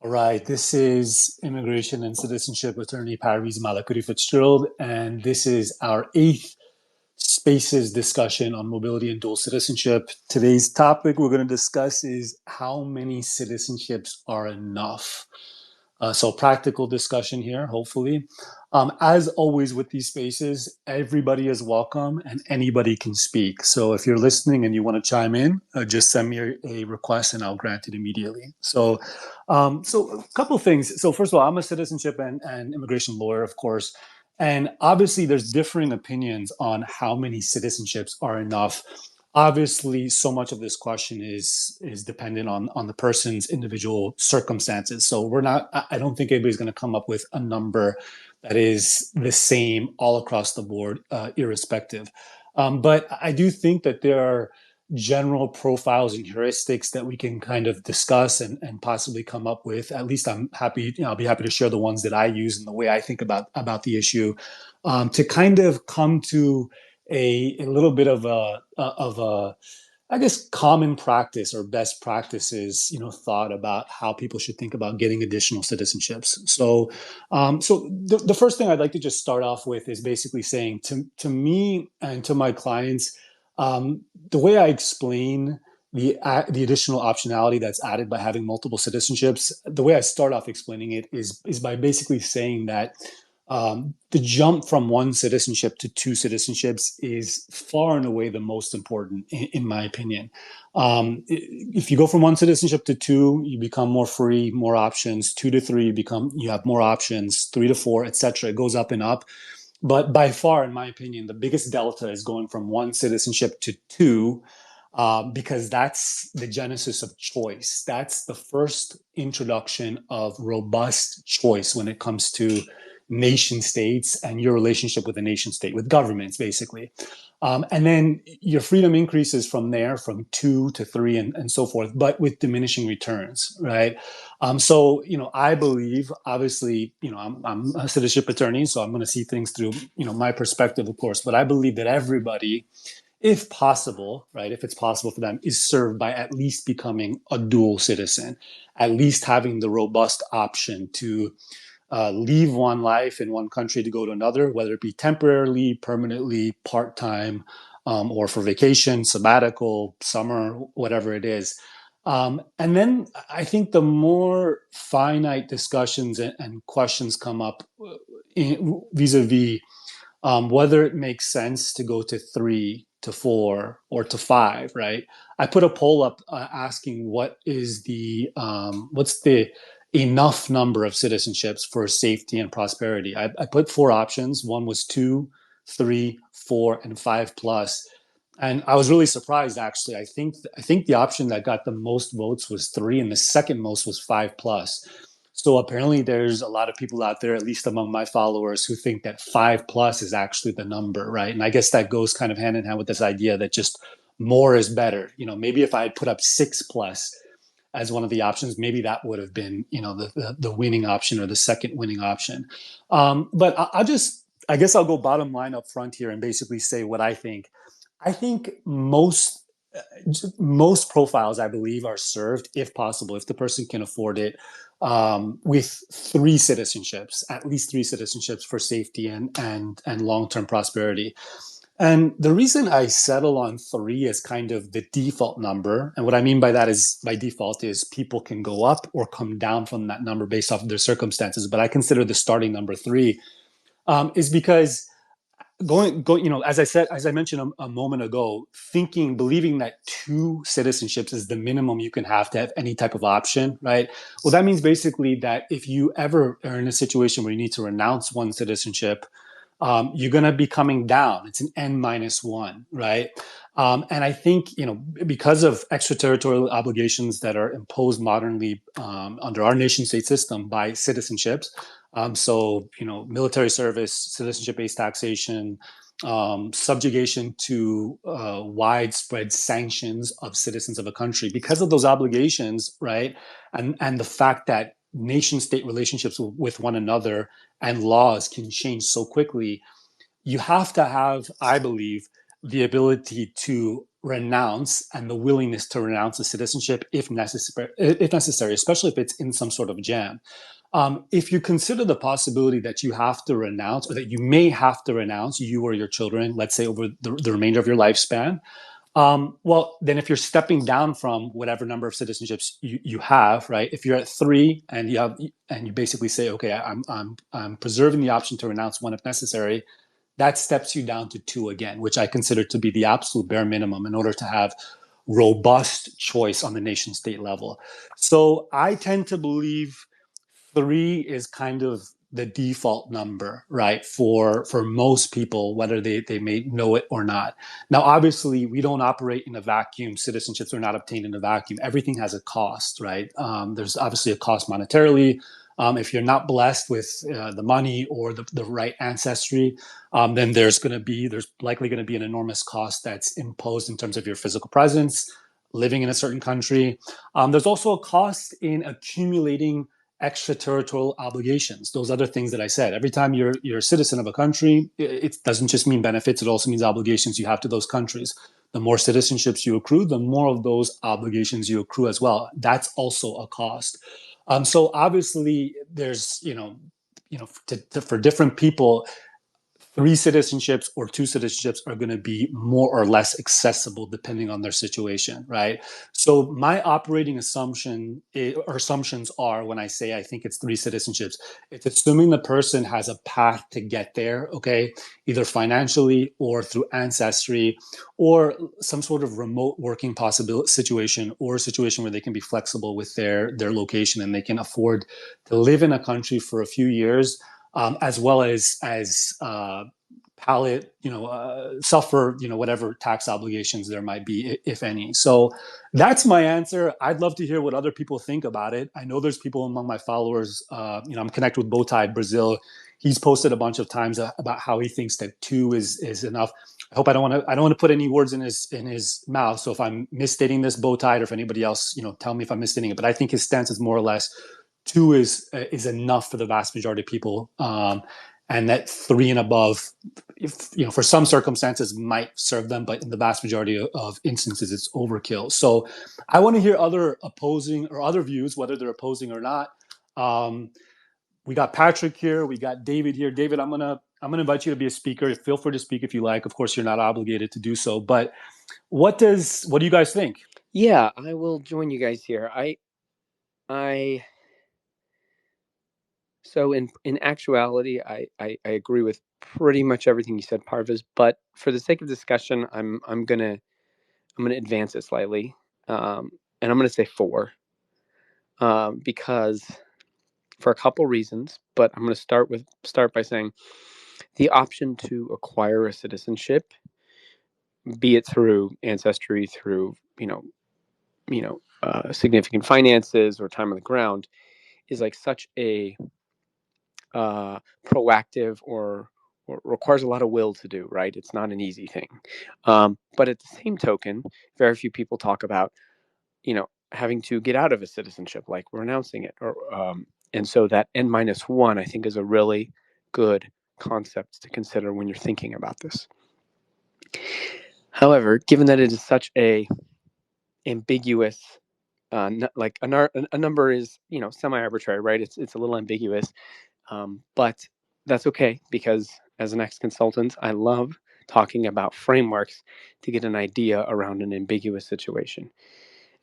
All right, this is Immigration and Citizenship Attorney Parviz Malakouti Fitzgerald, and this is our eighth Spaces discussion on mobility and dual citizenship. Today's topic we're going to discuss is how many citizenships are enough. So practical discussion here, hopefully. As always with these spaces, everybody is welcome and anybody can speak. So if you're listening and you want to chime in, just send me a request and I'll grant it immediately. So a couple of things. So first of all, I'm a citizenship and immigration lawyer, of course. And obviously there's differing opinions on how many citizenships are enough. Obviously, so much of this question is dependent on the person's individual circumstances. So we're not. I don't think anybody's going to come up with a number that is the same all across the board, irrespective. But I do think that there are general profiles and heuristics that we can kind of discuss and possibly come up with. At least I'm happy. I'll be happy to share the ones that I use and the way I think about the issue, to kind of come to a little bit of a I guess common practice or best practices, thought about how people should think about getting additional citizenships. So the first thing I'd like to just start off with is basically saying to me and to my clients, the way I explain the additional optionality that's added by having multiple citizenships, the way I start off explaining it is by basically saying that the jump from one citizenship to two citizenships is far and away the most important, in my opinion. If you go from one citizenship to two, you become more free, more options. Two to three, you have more options. Three to four, etc. It goes up and up. But by far, in my opinion, the biggest delta is going from one citizenship to two, because that's the genesis of choice. That's the first introduction of robust choice when it comes to nation states and your relationship with a nation state, with governments, basically. And then your freedom increases from there, from two to three and so forth, but with diminishing returns, right? I believe, obviously, I'm a citizenship attorney, so I'm going to see things through, my perspective, of course, but I believe that everybody, if possible, right, if it's possible for them, is served by at least becoming a dual citizen, at least having the robust option to leave one life in one country to go to another, whether it be temporarily, permanently, part-time, or for vacation, sabbatical, summer, whatever it is. And then I think the more finite discussions and questions come up vis-a-vis whether it makes sense to go to three, to four, or to five, right? I put a poll up asking what's the enough number of citizenships for safety and prosperity. I put four options. One was two, three, four, and five plus. And I was really surprised, actually. I think the option that got the most votes was three, and the second most was five plus. So apparently, there's a lot of people out there, at least among my followers, who think that five plus is actually the number, right? And I guess that goes kind of hand in hand with this idea that just more is better. Maybe if I had put up six plus as one of the options, maybe that would have been, the winning option or the second winning option. But I guess I'll go bottom line up front here and basically say what I think. I think most profiles, I believe, are served, if possible, if the person can afford it, with three citizenships, at least three citizenships for safety and long-term prosperity. And the reason I settle on three as kind of the default number, and what I mean by that is, by default, is people can go up or come down from that number based off of their circumstances, but I consider the starting number three, is because as I mentioned a moment ago, believing that two citizenships is the minimum you can have to have any type of option, right? Well, that means basically that if you ever are in a situation where you need to renounce one citizenship, you're going to be coming down. It's an N minus one, right? And I think, because of extraterritorial obligations that are imposed modernly, under our nation state system by citizenships, military service, citizenship-based taxation, subjugation to widespread sanctions of citizens of a country, because of those obligations, right? And the fact that nation-state relationships with one another and laws can change so quickly, you have to have, I believe, the ability to renounce and the willingness to renounce a citizenship if necessary, especially if it's in some sort of jam. If you consider the possibility that you have to renounce, or that you may have to renounce, you or your children, let's say over the remainder of your lifespan, well, then if you're stepping down from whatever number of citizenships you have, right? If you're at 3 and you basically say, okay, I'm preserving the option to renounce 1 if necessary, that steps you down to 2 again, which I consider to be the absolute bare minimum in order to have robust choice on the nation state level. So I tend to believe 3 is kind of the default number, right? For most people, whether they may know it or not. Now, obviously, we don't operate in a vacuum. Citizenships are not obtained in a vacuum. Everything has a cost, right? There's obviously a cost monetarily. If you're not blessed with the money or the right ancestry, then there's likely going to be an enormous cost that's imposed in terms of your physical presence, living in a certain country. There's also a cost in accumulating extraterritorial obligations, those other things that I said. Every time you're a citizen of a country, it doesn't just mean benefits, it also means obligations you have to those countries. The more citizenships you accrue, the more of those obligations you accrue as well. That's also a cost. So obviously there's, for different people, 3 citizenships or 2 citizenships are going to be more or less accessible depending on their situation, right? So my operating assumptions are, when I say I think it's 3 citizenships, it's assuming the person has a path to get there, okay, either financially or through ancestry, or some sort of remote working possibility situation, or a situation where they can be flexible with their location and they can afford to live in a country for a few years, as well as suffer, whatever tax obligations there might be, if any. So that's my answer. I'd love to hear what other people think about it. I know there's people among my followers. I'm connected with Bowtie Brazil. He's posted a bunch of times about how he thinks that 2 is enough. I hope I don't want to put any words in his mouth. So if I'm misstating this, Bowtie, or if anybody else, tell me if I'm misstating it. But I think his stance is more or less 2 is enough for the vast majority of people, and that 3 and above, if, for some circumstances might serve them, but in the vast majority of instances, it's overkill. So I want to hear other opposing or other views, whether they're opposing or not. We got Patrick here, we got David here. David, I'm gonna invite you to be a speaker. Feel free to speak if you like. Of course, you're not obligated to do so. But what do you guys think? Yeah, I will join you guys here. So in actuality, I agree with pretty much everything you said, Parvez. But for the sake of discussion, I'm gonna advance it slightly, and I'm gonna say 4, because for a couple reasons. But I'm gonna start by saying the option to acquire a citizenship, be it through ancestry, through significant finances or time on the ground, is like such a proactive or requires a lot of will to do, right? It's not an easy thing. But at the same token, very few people talk about, having to get out of a citizenship, like renouncing it. And so that N-1, I think, is a really good concept to consider when you're thinking about this. However, given that it is such a ambiguous, like a number is, semi-arbitrary, right? It's a little ambiguous. But that's okay, because as an ex-consultant, I love talking about frameworks to get an idea around an ambiguous situation.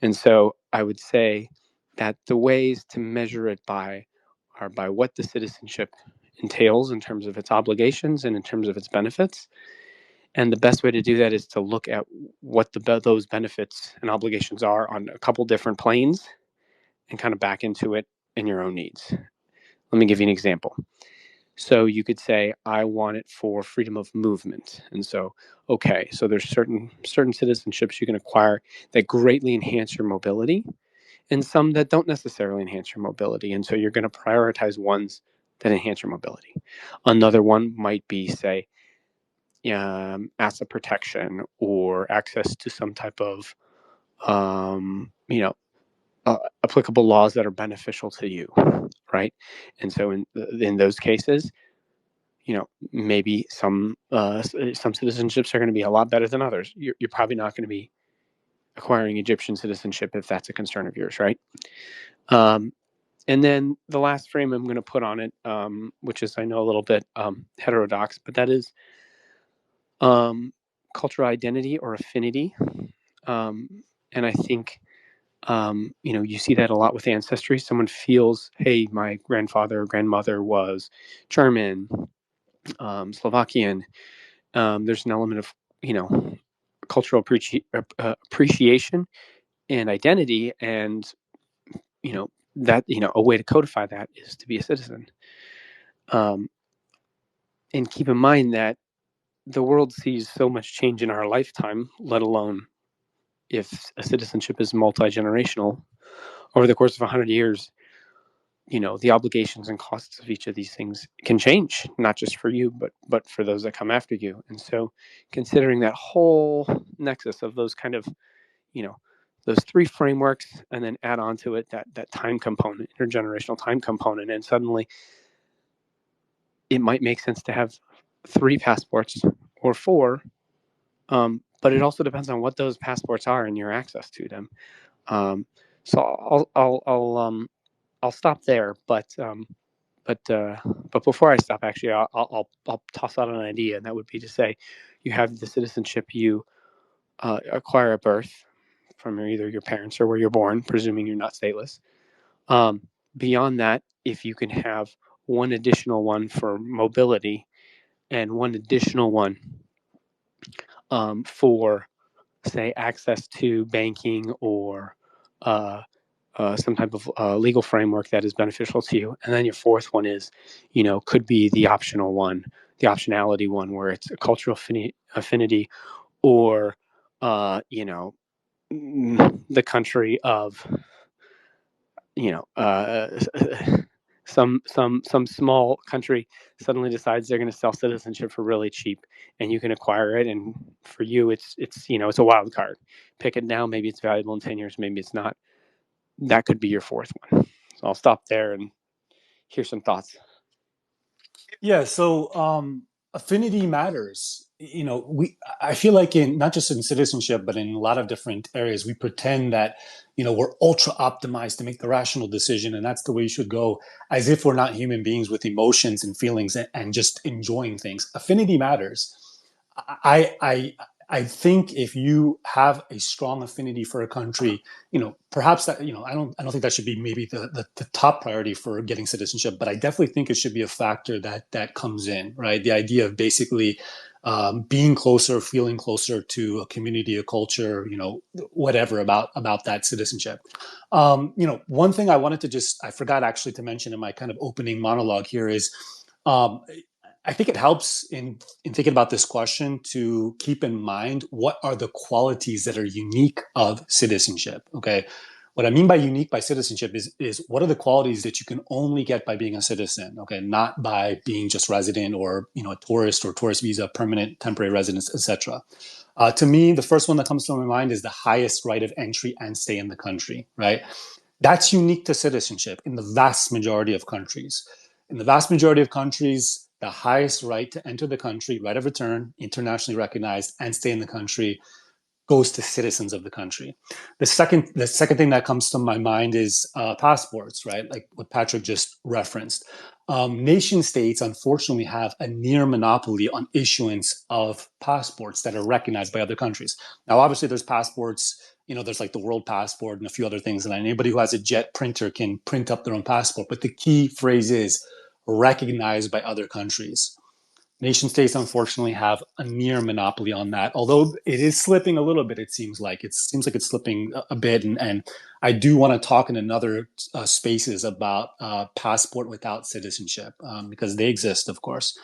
And so I would say that the ways to measure it are by what the citizenship entails in terms of its obligations and in terms of its benefits. And the best way to do that is to look at what those benefits and obligations are on a couple different planes and kind of back into it in your own needs. Let me give you an example. So you could say, I want it for freedom of movement. And so, okay, so there's certain citizenships you can acquire that greatly enhance your mobility, and some that don't necessarily enhance your mobility. And so you're going to prioritize ones that enhance your mobility. Another one might be, say, asset protection or access to some type of, applicable laws that are beneficial to you, right? And so in those cases, maybe some citizenships are going to be a lot better than others. You're probably not going to be acquiring Egyptian citizenship if that's a concern of yours, right? And then the last frame I'm going to put on it, which is, I know, a little bit heterodox, but that is cultural identity or affinity. And I think, you see that a lot with ancestry. Someone feels, hey, my grandfather or grandmother was German, Slovakian. There's an element of, cultural appreciation and identity. And, that, a way to codify that is to be a citizen. And keep in mind that the world sees so much change in our lifetime, let alone if a citizenship is multi-generational over the course of 100 years. The obligations and costs of each of these things can change, not just for you, but for those that come after you. And so considering that whole nexus of those kind of, those three frameworks, and then add on to it that time component, intergenerational time component, and suddenly it might make sense to have 3 passports or 4. But it also depends on what those passports are and your access to them. So I'll stop there. But before I stop, actually, I'll toss out an idea, and that would be to say, you have the citizenship you acquire at birth from either your parents or where you're born, presuming you're not stateless. Beyond that, if you can have one additional one for mobility and one additional one for, say, access to banking or some type of legal framework that is beneficial to you. And then your fourth one is, could be the optional one, the optionality one, where it's a cultural affinity or, the country of, some small country suddenly decides they're going to sell citizenship for really cheap, and you can acquire it. And for you, it's it's a wild card. Pick it now. Maybe it's valuable in 10 years. Maybe it's not. That could be your fourth one. So I'll stop there and hear some thoughts. Yeah, so affinity matters. I feel like in not just in citizenship, but in a lot of different areas, we pretend that, we're ultra optimized to make the rational decision, and that's the way you should go, as if we're not human beings with emotions and feelings and just enjoying things. Affinity matters. I I think if you have a strong affinity for a country, perhaps that, I don't think that should be maybe the top priority for getting citizenship, but I definitely think it should be a factor that comes in, right? The idea of basically being closer, feeling closer to a community, a culture, whatever about that citizenship. One thing I forgot actually to mention in my kind of opening monologue here is, um, I think it helps in thinking about this question to keep in mind what are the qualities that are unique of citizenship. Okay, what I mean by unique by citizenship is what are the qualities that you can only get by being a citizen. Okay, not by being just resident or a tourist or tourist visa, permanent, temporary residence, etc. To me, the first one that comes to my mind is the highest right of entry and stay in the country. Right, that's unique to citizenship in the vast majority of countries. In the vast majority of countries, the highest right to enter the country, right of return, internationally recognized, and stay in the country goes to citizens of the country. The second thing that comes to my mind is passports, right? Like what Patrick just referenced. Nation states, unfortunately, have a near monopoly on issuance of passports that are recognized by other countries. Now, obviously, there's passports. There's like the world passport and a few other things, and anybody who has a jet printer can print up their own passport. But the key phrase is recognized by other countries. Nation states, unfortunately, have a near monopoly on that. Although it is slipping a little bit, it seems like it's slipping a bit. And I do want to talk in another spaces about passport without citizenship, because they exist, of course.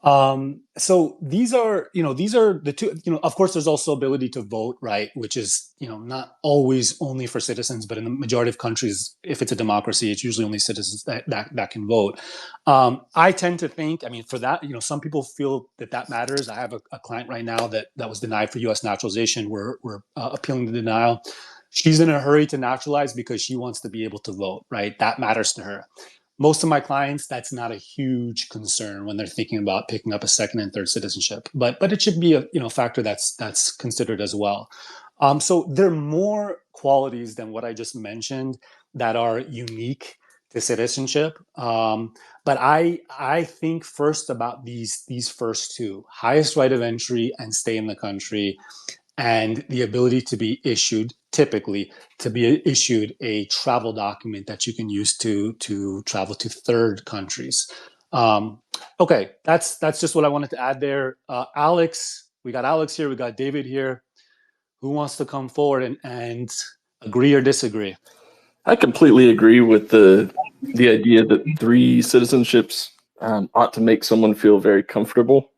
So these are the two. Of course, there's also ability to vote, right? Which is, not always only for citizens, but in the majority of countries, if it's a democracy, it's usually only citizens that can vote. I tend to think, I mean, for that, some people feel that matters. I have a client right now that was denied for U.S. naturalization. We're appealing the denial. She's in a hurry to naturalize because she wants to be able to vote, right? That matters to her. most of my clients, that's not a huge concern when they're thinking about picking up a second and third citizenship. But it should be a factor that's considered as well. So there are more qualities than what I just mentioned that are unique to citizenship. But I think first about these first two: highest right of entry and stay in the country, and the ability to be issued, typically to be issued a travel document that you can use to travel to third countries. Okay, that's just what I wanted to add there. Alex, we got Alex here, we got David here. Who wants to come forward and agree or disagree? I completely agree with the idea that three citizenships ought to make someone feel very comfortable,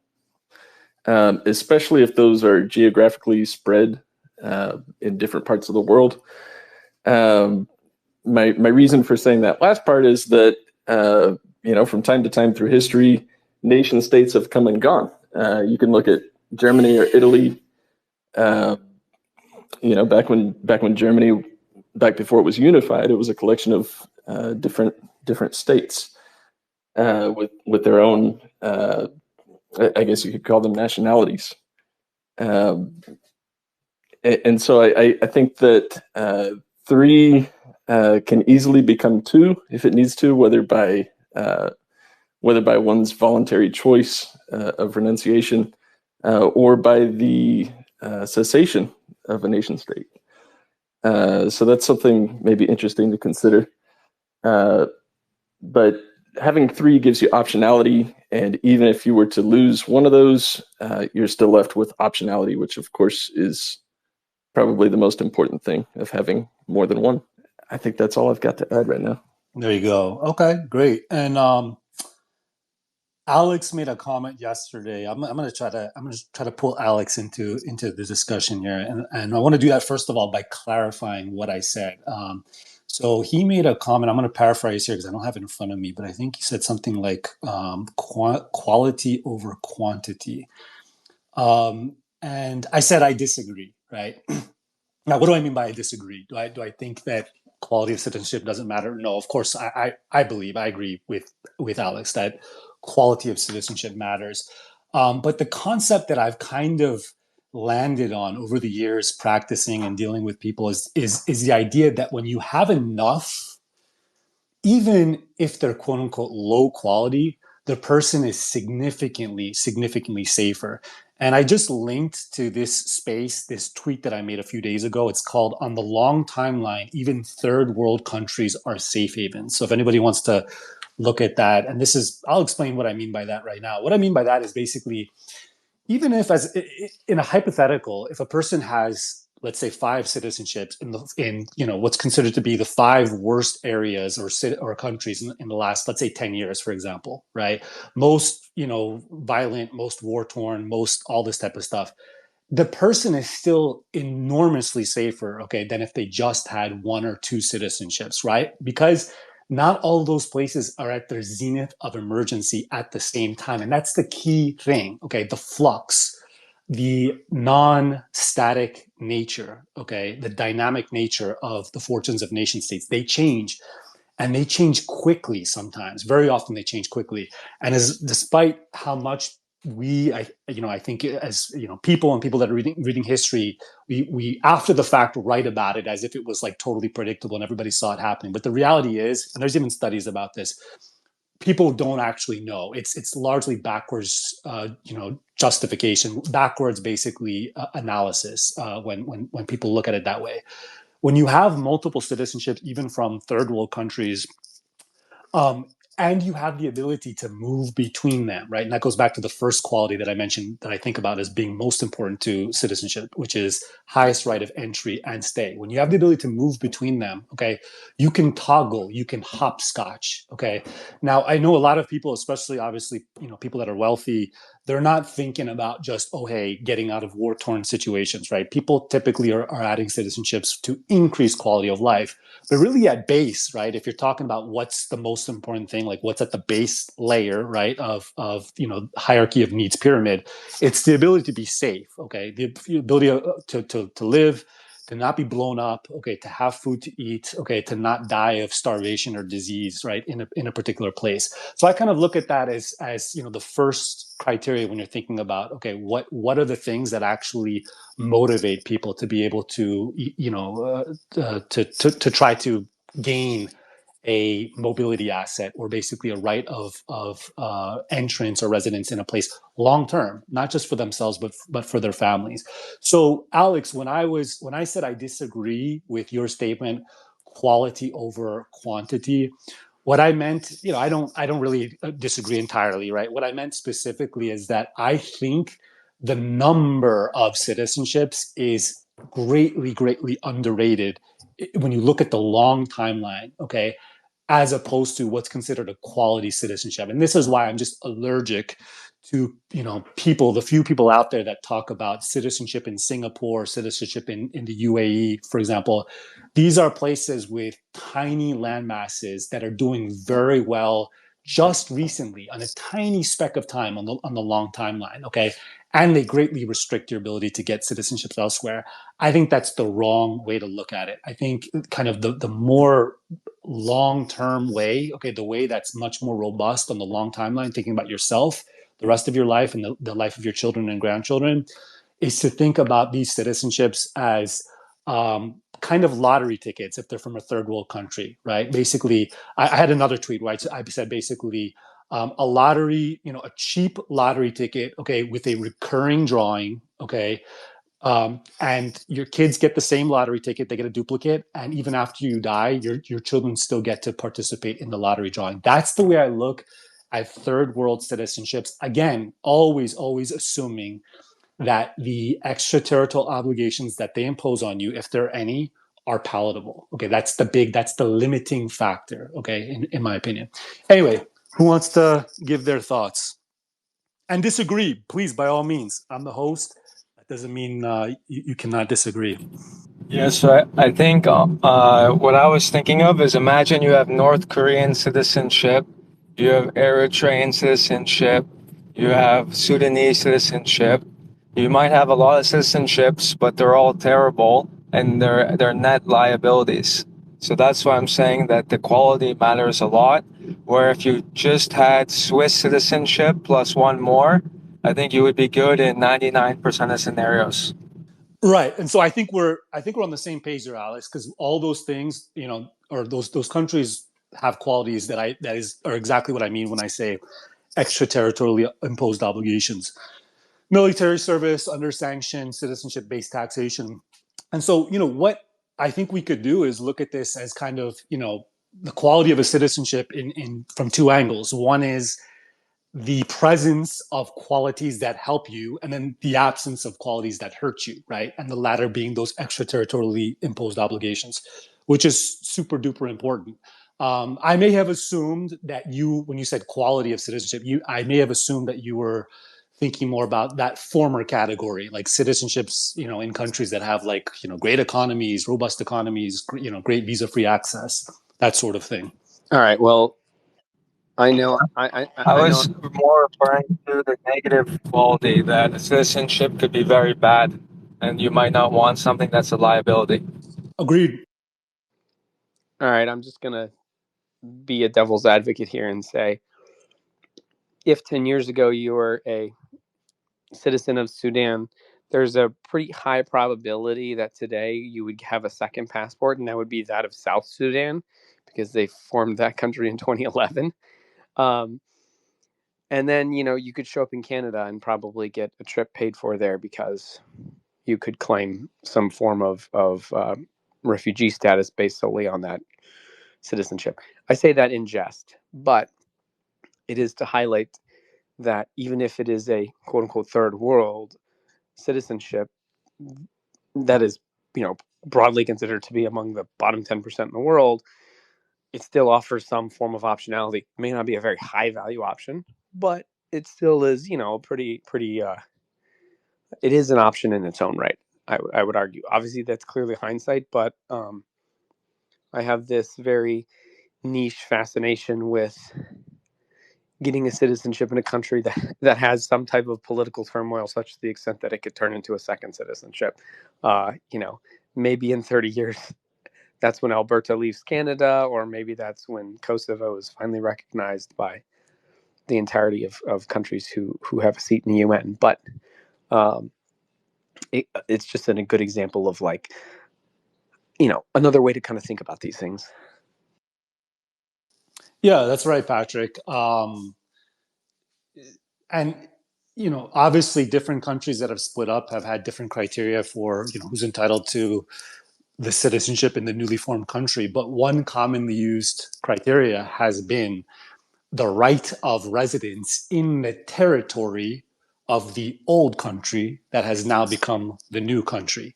especially if those are geographically spread in different parts of the world. My reason for saying that last part is that from time to time through history, nation states have come and gone. You can look at Germany or Italy. Back when Germany, back before it was unified, it was a collection of different states with their own, I guess you could call them nationalities. And so I think that three can easily become two if it needs to, whether by one's voluntary choice of renunciation or by the cessation of a nation state. So that's something maybe interesting to consider. But having three gives you optionality, and even if you were to lose one of those, you're still left with optionality, which of course is probably the most important thing of having more than one. I think that's all I've got to add right now. There you go. Okay, great. And Alex made a comment yesterday. I'm gonna try to pull Alex into the discussion here, and I want to do that first of all by clarifying what I said. So he made a comment. I'm going to paraphrase here because I don't have it in front of me, but I think he said something like quality over quantity. And I said I disagree, right? Now, what do I mean by I disagree? Do I think that quality of citizenship doesn't matter? No, of course, I agree with Alex that quality of citizenship matters. But the concept that I've kind of landed on over the years practicing and dealing with people is the idea that when you have enough, even if they're quote unquote low quality, the person is significantly safer. And I just linked to this tweet that I made a few days ago. It's called "On the Long Timeline, Even Third World Countries Are Safe Havens." So if anybody wants to look at that, and I'll explain what I mean by that right now. What I mean by that is basically, even if in a hypothetical, if a person has, let's say, 5 citizenships in what's considered to be the 5 worst areas or countries in the last, let's say, 10 years, for example, right? Most, violent, most war-torn, most all this type of stuff. The person is still enormously safer, okay, than if they just had 1 or 2 citizenships, right? Because not all those places are at their zenith of emergency at the same time. And that's the key thing, okay? The flux, the non-static nature, okay? The dynamic nature of the fortunes of nation states. They change, and they change quickly sometimes. Very often they change quickly. And despite how much I think as people that are reading history, we after the fact write about it as if it was like totally predictable and everybody saw it happening. But the reality is, and there's even studies about this, people don't actually know. It's largely backwards, justification, backwards basically analysis when people look at it that way. When you have multiple citizenships, even from third world countries, and you have the ability to move between them, right? And that goes back to the first quality that I mentioned that I think about as being most important to citizenship, which is highest right of entry and stay. When you have the ability to move between them, okay, you can toggle, you can hopscotch, okay? Now, I know a lot of people, especially obviously, people that are wealthy, they're not thinking about just, oh, hey, getting out of war-torn situations, right? People typically are adding citizenships to increase quality of life. But really at base, right, if you're talking about what's the most important thing, like what's at the base layer, right, of hierarchy of needs pyramid, it's the ability to be safe, okay? The ability to live, to not be blown up, okay, to have food to eat, okay, to not die of starvation or disease, right, in a particular place. So I kind of look at that as the first criteria when you're thinking about, okay, what are the things that actually motivate people to be able to, to try to gain a mobility asset, or basically a right of entrance or residence in a place long term, not just for themselves but for their families. So, Alex, when I said I disagree with your statement, quality over quantity, what I meant, I don't really disagree entirely, right? What I meant specifically is that I think the number of citizenships is greatly underrated when you look at the long timeline, okay, as opposed to what's considered a quality citizenship. And this is why I'm just allergic to, the few people out there that talk about citizenship in Singapore, citizenship in the UAE, for example. These are places with tiny land masses that are doing very well just recently on a tiny speck of time on the long timeline, okay? And they greatly restrict your ability to get citizenships elsewhere. I think that's the wrong way to look at it. I think kind of the more long-term way, okay, the way that's much more robust on the long timeline, thinking about yourself, the rest of your life, and the life of your children and grandchildren, is to think about these citizenships as kind of lottery tickets if they're from a third world country, right? Basically, I had another tweet where I said basically a lottery, a cheap lottery ticket, okay, with a recurring drawing, okay, and your kids get the same lottery ticket, they get a duplicate, and even after you die, your children still get to participate in the lottery drawing. That's the way I look at third world citizenships. Again, always assuming that the extraterritorial obligations that they impose on you, if there are any, are palatable. Okay, that's the limiting factor, okay, in my opinion. Anyway, who wants to give their thoughts? And disagree, please, by all means. I'm the host. That doesn't mean you cannot disagree. Yes, so I think what I was thinking of is, imagine you have North Korean citizenship, you have Eritrean citizenship, you have Sudanese citizenship. You might have a lot of citizenships, but they're all terrible and they're net liabilities. So that's why I'm saying that the quality matters a lot. Where if you just had Swiss citizenship plus one more, I think you would be good in 99% of scenarios. Right, and so I think we're on the same page there, Alex, because all those things, or those countries have qualities that are exactly what I mean when I say extraterritorially imposed obligations: military service, under sanction, citizenship-based taxation. And so, what I think we could do is look at this as kind of, the quality of a citizenship in from two angles. One is the presence of qualities that help you, and then the absence of qualities that hurt you, right? And the latter being those extraterritorially imposed obligations, which is super duper important. I may have assumed that when you said quality of citizenship, I may have assumed that you were thinking more about that former category, like citizenships, in countries that have great economies, robust economies, great visa-free access, that sort of thing. All right. Well, I know. I was more referring to the negative quality, that a citizenship could be very bad, and you might not want something that's a liability. Agreed. All right. I'm just gonna be a devil's advocate here and say, if 10 years ago you were a citizen of Sudan, there's a pretty high probability that today you would have a second passport, and that would be that of South Sudan, because they formed that country in 2011. And then, you could show up in Canada and probably get a trip paid for there because you could claim some form of refugee status based solely on that citizenship. I say that in jest, but it is to highlight that even if it is a quote unquote third world citizenship that is, broadly considered to be among the bottom 10% in the world, it still offers some form of optionality. It may not be a very high value option, but it still is, pretty, it is an option in its own right. I would argue. Obviously, that's clearly hindsight, but I have this very niche fascination with getting a citizenship in a country that has some type of political turmoil, such to the extent that it could turn into a second citizenship. maybe in 30 years, that's when Alberta leaves Canada, or maybe that's when Kosovo is finally recognized by the entirety of countries who have a seat in the UN. But it's just a good example of, like, another way to kind of think about these things. Yeah, that's right, Patrick. And obviously, different countries that have split up have had different criteria for who's entitled to the citizenship in the newly formed country. But one commonly used criteria has been the right of residence in the territory of the old country that has now become the new country.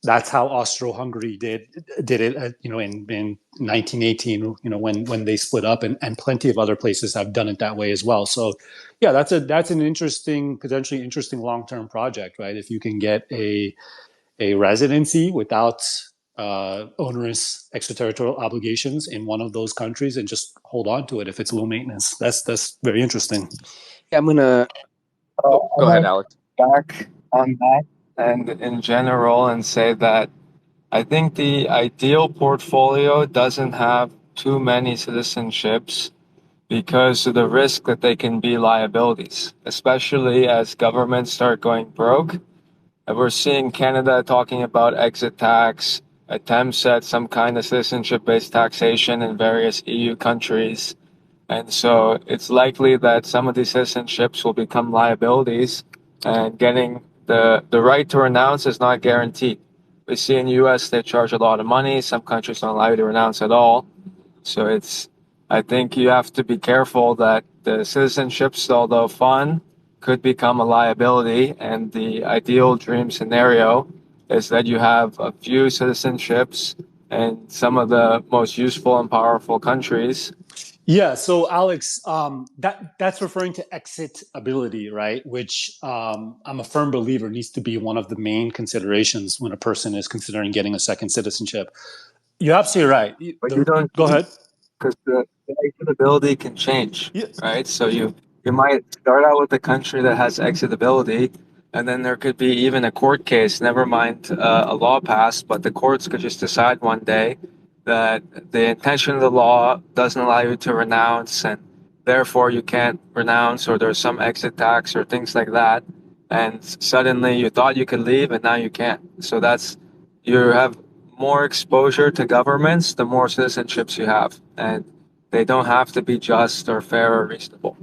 That's how Austro-Hungary did it, in 1918, when they split up, and plenty of other places have done it that way as well. So, yeah, that's an interesting, potentially interesting long-term project, right? If you can get a residency without onerous extraterritorial obligations in one of those countries and just hold on to it if it's low maintenance. That's very interesting. Yeah, I'm gonna. Go ahead, Alex. Back on that and in general, and say that I think the ideal portfolio doesn't have too many citizenships because of the risk that they can be liabilities, especially as governments start going broke. And we're seeing Canada talking about exit tax, attempts at some kind of citizenship-based taxation in various EU countries. And so it's likely that some of these citizenships will become liabilities, and getting the right to renounce is not guaranteed. We see in the US they charge a lot of money. Some countries don't allow you to renounce at all. So I think you have to be careful that the citizenships, although fun, could become a liability. And the ideal dream scenario is that you have a few citizenships in some of the most useful and powerful countries. Yeah, so Alex, that's referring to exitability, right? Which I'm a firm believer needs to be one of the main considerations when a person is considering getting a second citizenship. You're absolutely right. But you don't. Go ahead. Because the exitability can change, Yeah. right? So you might start out with a country that has exitability, and then there could be even a court case, never mind a law passed, but the courts could just decide one day that the intention of the law doesn't allow you to renounce, and therefore you can't renounce, or there's some exit tax or things like that. And suddenly you thought you could leave, and now you can't. So you have more exposure to governments, the more citizenships you have. And they don't have to be just or fair or reasonable.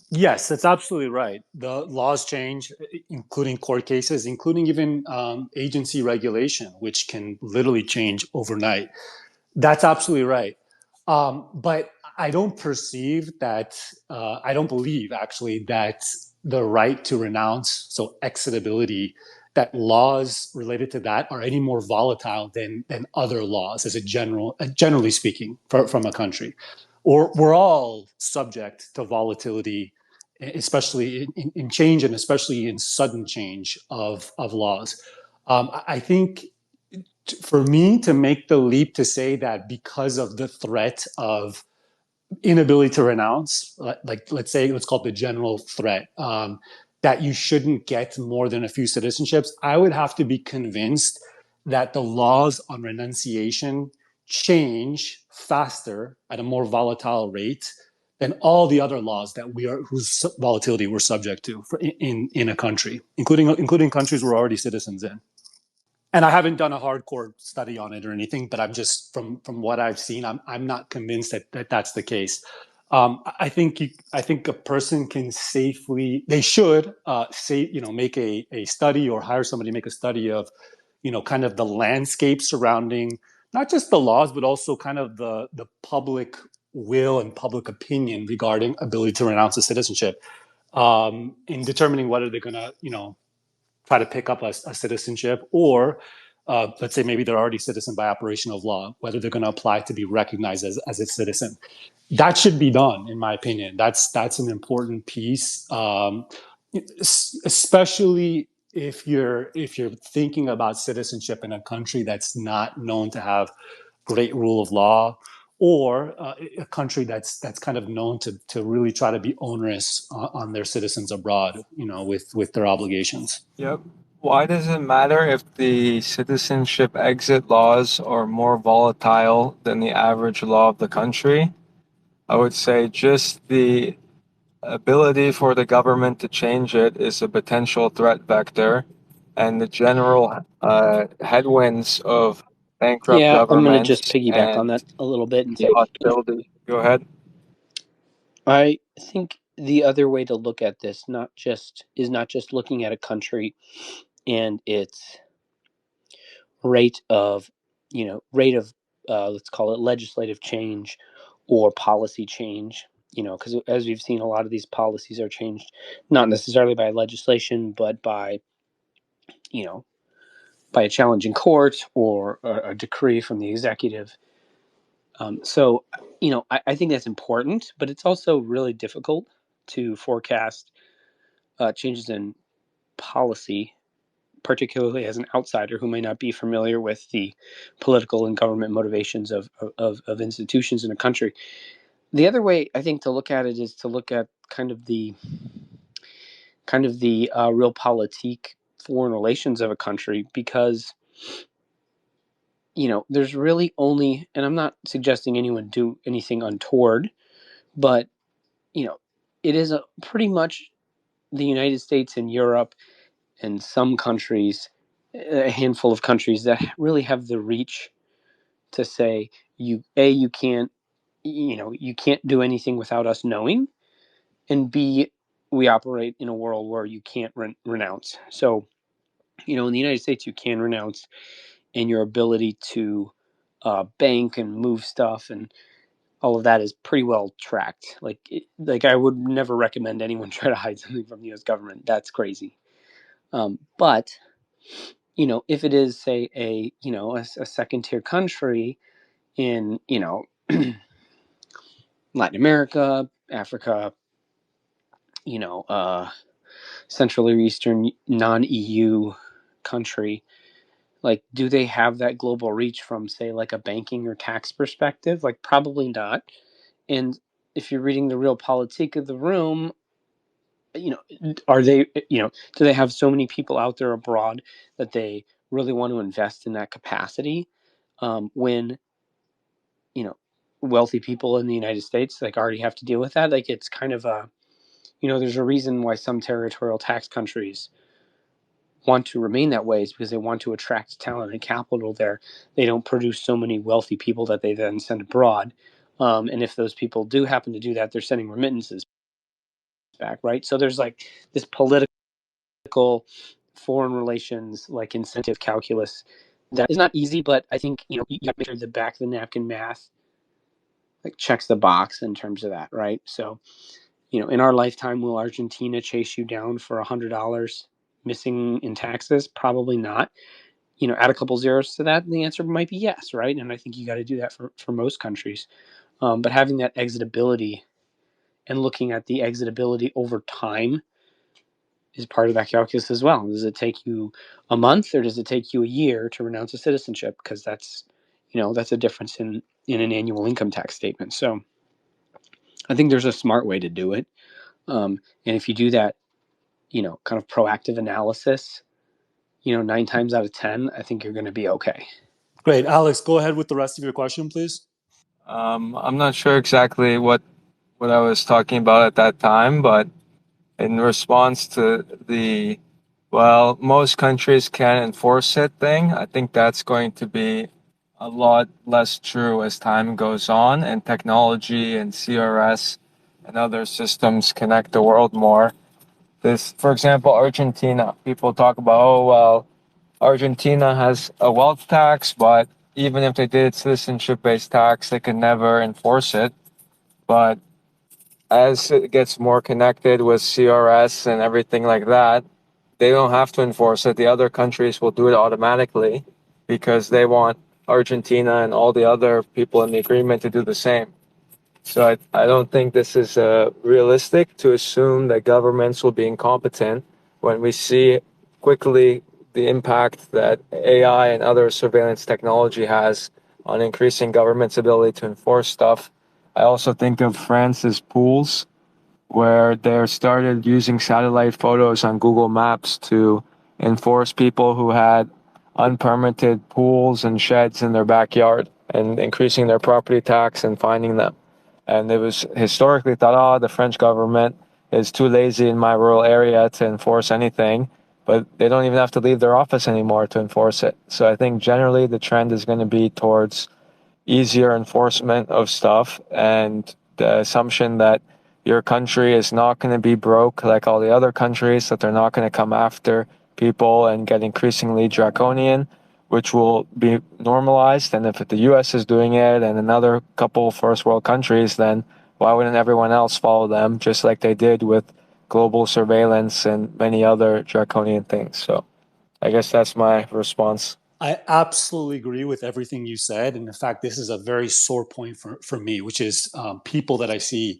Yes, that's absolutely right. The laws change, including court cases, including even agency regulation, which can literally change overnight. That's absolutely right. But I don't I don't believe actually that the right to renounce, so exitability, that laws related to that are any more volatile than other laws as generally speaking, from a country. Or we're all subject to volatility, especially in change, and especially in sudden change of laws. I think for me to make the leap to say that because of the threat of inability to renounce, like let's call it the general threat, that you shouldn't get more than a few citizenships, I would have to be convinced that the laws on renunciation change faster at a more volatile rate than all the other laws that whose volatility we're subject to in a country, including countries we're already citizens in. And I haven't done a hardcore study on it or anything, but I'm just from what I've seen, I'm not convinced that that's the case. I think a person can safely, they should make a study, or hire somebody to make a study of, kind of the landscape surrounding not just the laws, but also kind of the public will and public opinion regarding ability to renounce a citizenship, in determining whether they're going to, try to pick up a citizenship, or let's say maybe they're already citizen by operation of law, whether they're going to apply to be recognized as a citizen. That should be done, in my opinion. That's an important piece, especially if you're thinking about citizenship in a country that's not known to have great rule of law, or a country that's kind of known to really try to be onerous on their citizens abroad, with their obligations. Yep. Why does it matter if the citizenship exit laws are more volatile than the average law of the country? I would say just the ability for the government to change it is a potential threat vector, and the general headwinds of bankrupt Yeah, I'm going to just governments piggyback on and that a little bit and the say, hostility. Go ahead. I think the other way to look at this not just looking at a country and its rate of, let's call it legislative change or policy change. Because as we've seen, a lot of these policies are changed not necessarily by legislation, but by you know by a challenge in court or a decree from the executive. So, I think that's important, but it's also really difficult to forecast changes in policy, particularly as an outsider who may not be familiar with the political and government motivations of institutions in a country. The other way I think to look at it is to look at kind of the realpolitik foreign relations of a country, because there's really only, and I'm not suggesting anyone do anything untoward, but you know, it is pretty much the United States and Europe and some countries, a handful of countries that really have the reach to say you can't you can't do anything without us knowing, and B, we operate in a world where you can't renounce. So in the United States you can renounce, and your ability to bank and move stuff and all of that is pretty well tracked. Like I would never recommend anyone try to hide something from the U.S. government. That's crazy. But if it is, say, a second tier country in Latin America, Africa, you know, uh, Central or Eastern non-EU country, like, do they have that global reach from, say, like a banking or tax perspective? Like, probably not. And if you're reading the realpolitik of the room, are they, do they have so many people out there abroad that they really want to invest in that capacity, when, you know, wealthy people in the United States like already have to deal with that? Like, it's kind of there's a reason why some territorial tax countries want to remain that way, is because they want to attract talent and capital there. They don't produce so many wealthy people that they then send abroad. And if those people do happen to do that, they're sending remittances back, right? So there's like this political foreign relations like incentive calculus that is not easy, but I think you got to make sure the back of the napkin math like checks the box in terms of that, right? So in our lifetime, will Argentina chase you down for $100 missing in taxes? Probably not. Add a couple zeros to that, and the answer might be yes, right? And I think you got to do that for most countries. But having that exitability and looking at the exitability over time is part of that calculus as well. Does it take you a month or does it take you a year to renounce a citizenship? Because that's a difference in an annual income tax statement. So I think there's a smart way to do it. And if you do that, kind of proactive analysis, 9 times out of 10, I think you're going to be okay. Great. Alex, go ahead with the rest of your question, please. I'm not sure exactly what I was talking about at that time, but in response to the, well, most countries can enforce it thing, I think that's going to be a lot less true as time goes on and technology and CRS and other systems connect the world more. For example, Argentina, people talk about, oh, well, Argentina has a wealth tax, but even if they did citizenship-based tax, they could never enforce it. But as it gets more connected with CRS and everything like that, they don't have to enforce it. The other countries will do it automatically because they want Argentina and all the other people in the agreement to do the same. So I don't think this is realistic to assume that governments will be incompetent when we see quickly the impact that AI and other surveillance technology has on increasing government's ability to enforce stuff. I also think of France's pools, where they started using satellite photos on Google Maps to enforce people who had unpermitted pools and sheds in their backyard and increasing their property tax and fining them. And it was historically thought, oh, the French government is too lazy in my rural area to enforce anything, but they don't even have to leave their office anymore to enforce it. So I think generally the trend is going to be towards easier enforcement of stuff, and the assumption that your country is not going to be broke like all the other countries, that they're not going to come after people and get increasingly draconian, which will be normalized. And if the US is doing it and another couple first world countries, then why wouldn't everyone else follow them, just like they did with global surveillance and many other draconian things? So I guess that's my response. I absolutely agree with everything you said. And in fact, this is a very sore point for me, which is people that I see,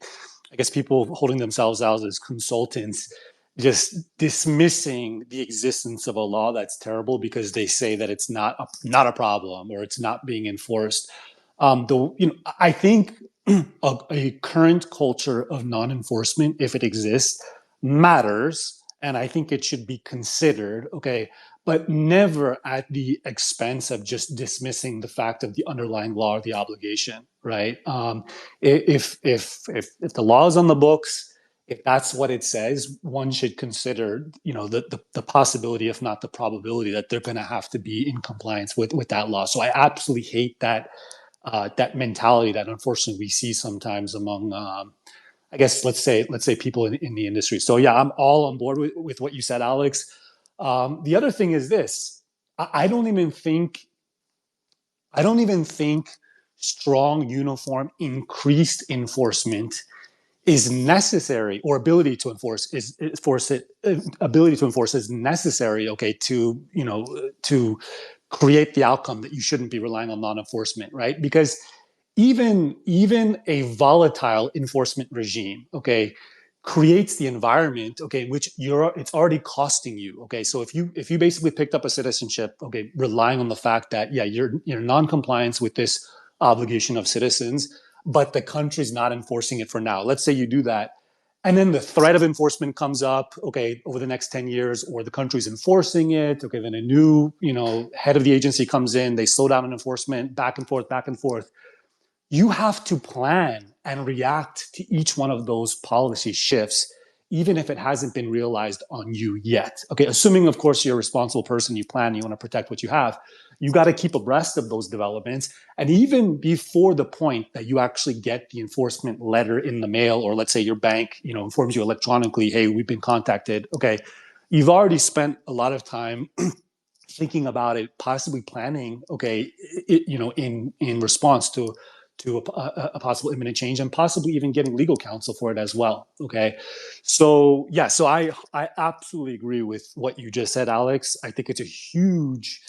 I guess people holding themselves out as consultants, just dismissing the existence of a law that's terrible because they say that it's not a problem or it's not being enforced. I think a current culture of non-enforcement, if it exists, matters, and I think it should be considered. Okay, but never at the expense of just dismissing the fact of the underlying law or the obligation, right? If the law is on the books, if that's what it says, one should consider, the possibility, if not the probability, that they're going to have to be in compliance with that law. So I absolutely hate that mentality that unfortunately we see sometimes among, I guess, let's say people in the industry. So yeah, I'm all on board with what you said, Alex. The other thing is this: I don't even think strong, uniform, increased enforcement is necessary, or ability to enforce is necessary. Okay, to create the outcome that you shouldn't be relying on non-enforcement, right? Because even a volatile enforcement regime, okay, creates the environment, okay, in which it's already costing you. Okay, so if you basically picked up a citizenship, okay, relying on the fact that you're non-compliance with this obligation of citizens, but the country's not enforcing it for now. Let's say you do that, and then the threat of enforcement comes up, okay, over the next 10 years, or the country's enforcing it, okay, then a new, head of the agency comes in, they slow down on enforcement, back and forth, back and forth. You have to plan and react to each one of those policy shifts, even if it hasn't been realized on you yet. Okay, assuming, of course, you're a responsible person, you plan, you want to protect what you have. You got to keep abreast of those developments. And even before the point that you actually get the enforcement letter in the mail, or let's say your bank, informs you electronically, hey, we've been contacted. Okay, you've already spent a lot of time thinking about it, possibly planning, okay, in response to a possible imminent change, and possibly even getting legal counsel for it as well. Okay, so yeah, so I absolutely agree with what you just said, Alex. I think it's a huge.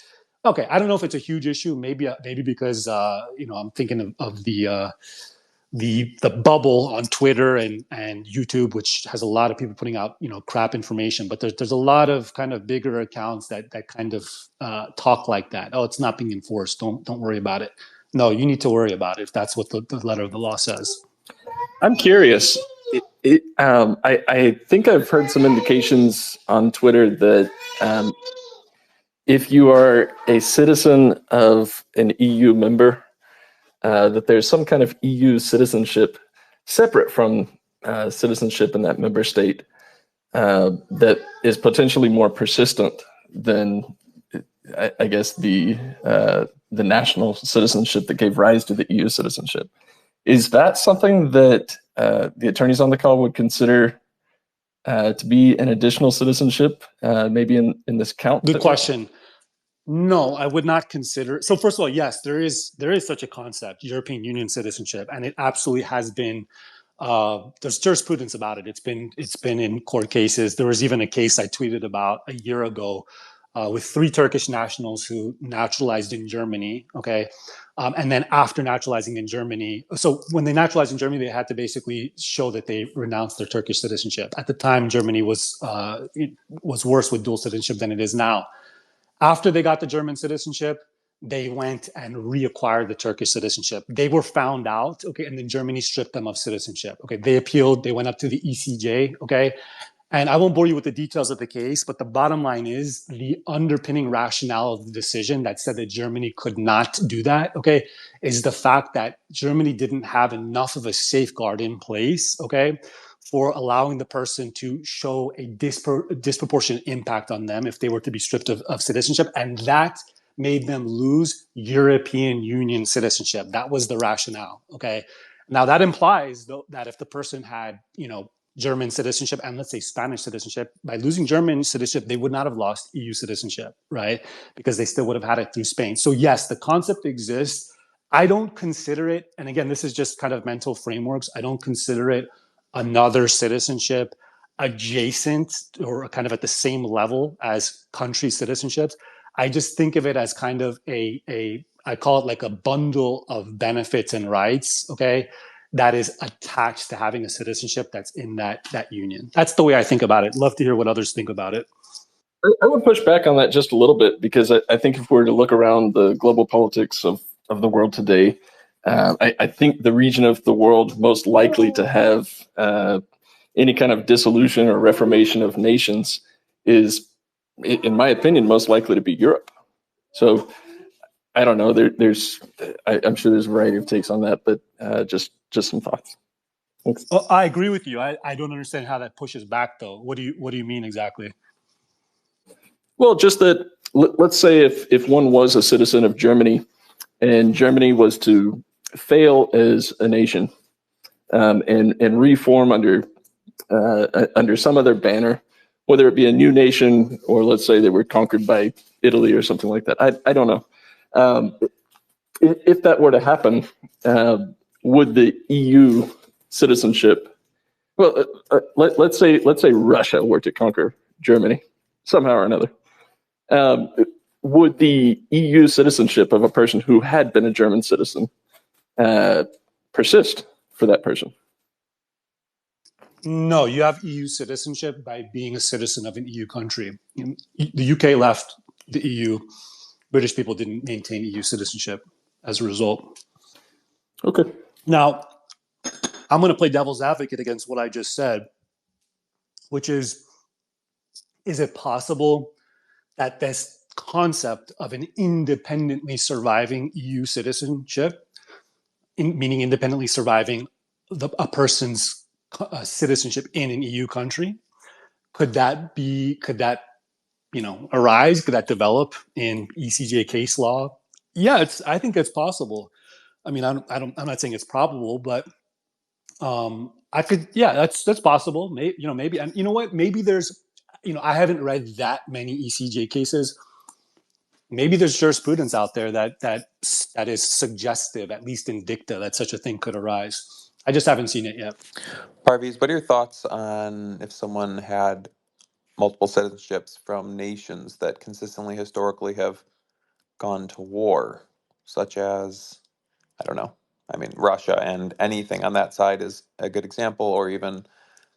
Okay, I don't know if it's a huge issue. Maybe because I'm thinking of the bubble on Twitter and YouTube, which has a lot of people putting out crap information. But there's a lot of kind of bigger accounts that kind of talk like that. Oh, it's not being enforced. Don't worry about it. No, you need to worry about it if that's what the letter of the law says. I'm curious. I think I've heard some indications on Twitter that if you are a citizen of an EU member, that there's some kind of EU citizenship separate from citizenship in that member state that is potentially more persistent than, I guess, the national citizenship that gave rise to the EU citizenship. Is that something that the attorneys on the call would consider to be an additional citizenship, maybe in this count? Good question. No, I would not consider. So first of all, yes, there is such a concept, European Union citizenship, and it absolutely has been. There's jurisprudence about it. It's been in court cases. There was even a case I tweeted about a year ago with 3 Turkish nationals who naturalized in Germany. Okay, and then after naturalizing in Germany, so when they naturalized in Germany, they had to basically show that they renounced their Turkish citizenship. At the time, Germany was worse with dual citizenship than it is now. After they got the German citizenship, they went and reacquired the Turkish citizenship. They were found out, okay, and then Germany stripped them of citizenship. Okay, they appealed, they went up to the ECJ, okay, And I won't bore you with the details of the case, but the bottom line is the underpinning rationale of the decision that said that Germany could not do that, okay, is the fact that Germany didn't have enough of a safeguard in place, okay, for allowing the person to show a disproportionate impact on them if they were to be stripped of citizenship. And that made them lose European Union citizenship. That was the rationale, okay? Now that implies, though, that if the person had, German citizenship and let's say Spanish citizenship, by losing German citizenship, they would not have lost EU citizenship, right? Because they still would have had it through Spain. So yes, the concept exists. I don't consider it, and again, this is just kind of mental frameworks. I don't consider it another citizenship adjacent or kind of at the same level as country citizenships. I just think of it as kind of I call it like a bundle of benefits and rights, okay, that is attached to having a citizenship that's in that union. That's the way I think about it. Love to hear what others think about it. I would push back on that just a little bit, because I think if we were to look around the global politics of the world today, I think the region of the world most likely to have any kind of dissolution or reformation of nations is, in my opinion, most likely to be Europe. So I don't know. I'm sure there's a variety of takes on that, but just some thoughts. Thanks. Well, I agree with you. I don't understand how that pushes back, though. What do you mean exactly? Well, just that. Let's say if one was a citizen of Germany, and Germany was to fail as a nation, and reform under some other banner, whether it be a new nation or let's say they were conquered by Italy or something like that. I don't know. If that were to happen, would the EU citizenship? Well, let's say Russia were to conquer Germany somehow or another. Would the EU citizenship of a person who had been a German citizen persist for that person? No, you have EU citizenship by being a citizen of an EU country. The UK left the EU. British people didn't maintain EU citizenship as a result. Okay. Now, I'm going to play devil's advocate against what I just said, which is it possible that this concept of an independently surviving EU citizenship, meaning independently surviving a person's citizenship in an EU country, could that arise? Could that develop in ECJ case law? Yeah, I think it's possible. I mean, I'm not saying it's probable, but I could. Yeah, that's possible. Maybe, and you know what? Maybe there's, I haven't read that many ECJ cases. Maybe there's jurisprudence out there that is suggestive, at least in dicta, that such a thing could arise. I just haven't seen it yet. Parviz, what are your thoughts on if someone had multiple citizenships from nations that consistently historically have gone to war, such as, I don't know, I mean, Russia, and anything on that side is a good example, or even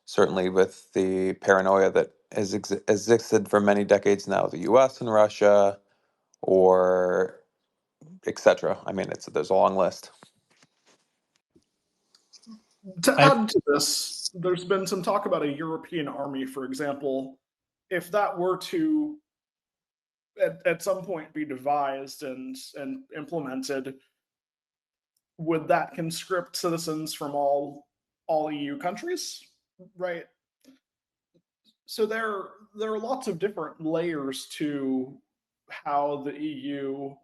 certainly with the paranoia that has existed for many decades now, the US and Russia, or etc. I mean, there's a long list. To add to this, there's been some talk about a European army, for example. If that were to at some point be devised and implemented, would that conscript citizens from all EU countries? Right. So there are lots of different layers to how the EU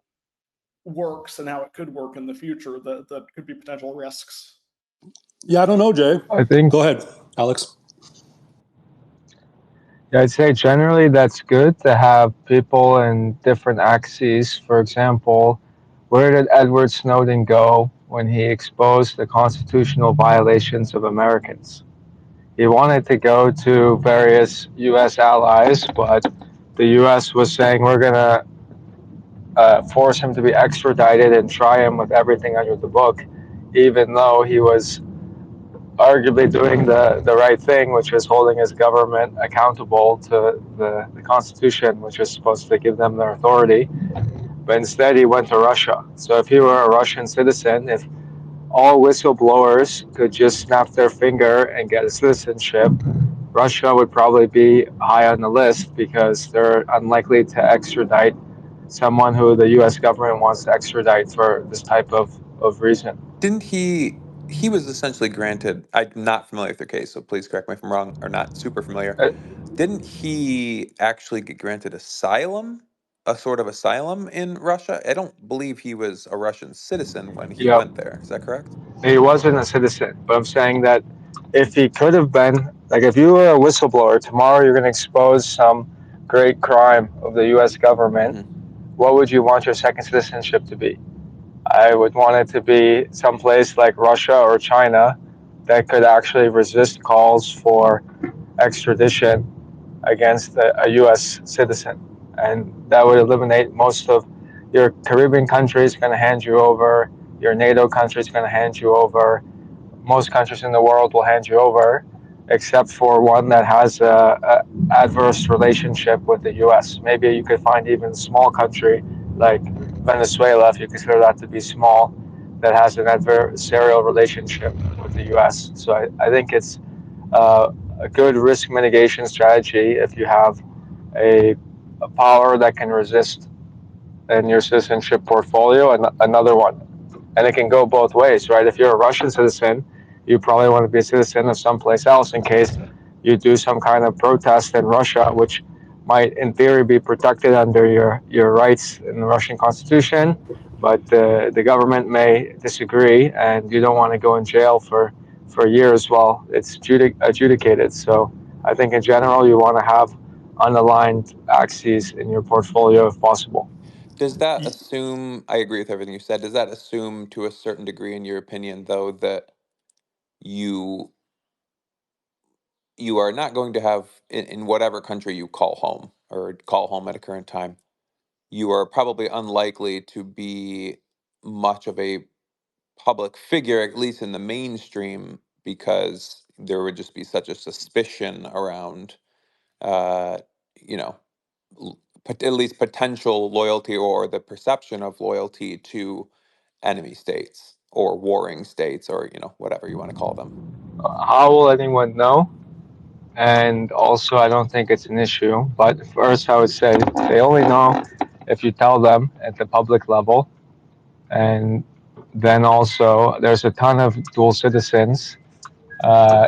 works and how it could work in the future that could be potential risks. Yeah, I don't know, Jay. I think. Go ahead, Alex. Yeah, I'd say generally that's good to have people in different axes. For example, where did Edward Snowden go when he exposed the constitutional violations of Americans? He wanted to go to various U.S. allies, but the U.S. was saying we're going to force him to be extradited and try him with everything under the book, even though he was arguably doing the right thing, which was holding his government accountable to the Constitution, which was supposed to give them their authority. But instead, he went to Russia. So if he were a Russian citizen, if all whistleblowers could just snap their finger and get a citizenship, Russia would probably be high on the list because they're unlikely to extradite someone who the U.S. government wants to extradite for this type of reason. Didn't he was essentially granted, I'm not familiar with their case, so please correct me if I'm wrong, or not super familiar. Uh, Didn't he actually get granted asylum, a sort of asylum in Russia? I don't believe he was a Russian citizen when he yeah, went there. Is that correct? he wasn't a citizen, but I'm saying that if he could have been, like if you were a whistleblower, tomorrow you're going to expose some great crime of the U.S. government, Hmm. what would you want your second citizenship to be? I would want it to be someplace like Russia or China that could actually resist calls for extradition against a U.S. citizen. And that would eliminate most of your Caribbean countries going to hand you over, your NATO countries going to hand you over, most countries in the world will hand you over, except for one that has a adverse relationship with the U.S. Maybe you could find even a small country like Venezuela, if you consider that to be small, that has an adversarial relationship with the U.S. So I think it's a good risk mitigation strategy if you have a power that can resist in your citizenship portfolio and another one. And it can go both ways, right? If you're a Russian citizen, you probably want to be a citizen of someplace else in case you do some kind of protest in Russia, which might, in theory, be protected under your rights in the Russian constitution. But the government may disagree, and you don't want to go in jail for years while it's adjudicated. So I think in general, you want to have unaligned axes in your portfolio if possible. Does that assume, I agree with everything you said, does that assume to a certain degree, in your opinion, though, that you you are not going to have in whatever country you call home or call home at a current time, you are probably unlikely to be much of a public figure, at least in the mainstream, because there would just be such a suspicion around, uh, you know, at least potential loyalty or the perception of loyalty to enemy states or warring states or, whatever you want to call them. How will anyone know? And also, I don't think it's an issue. But first, I would say they only know if you tell them at the public level. And then also, there's a ton of dual citizens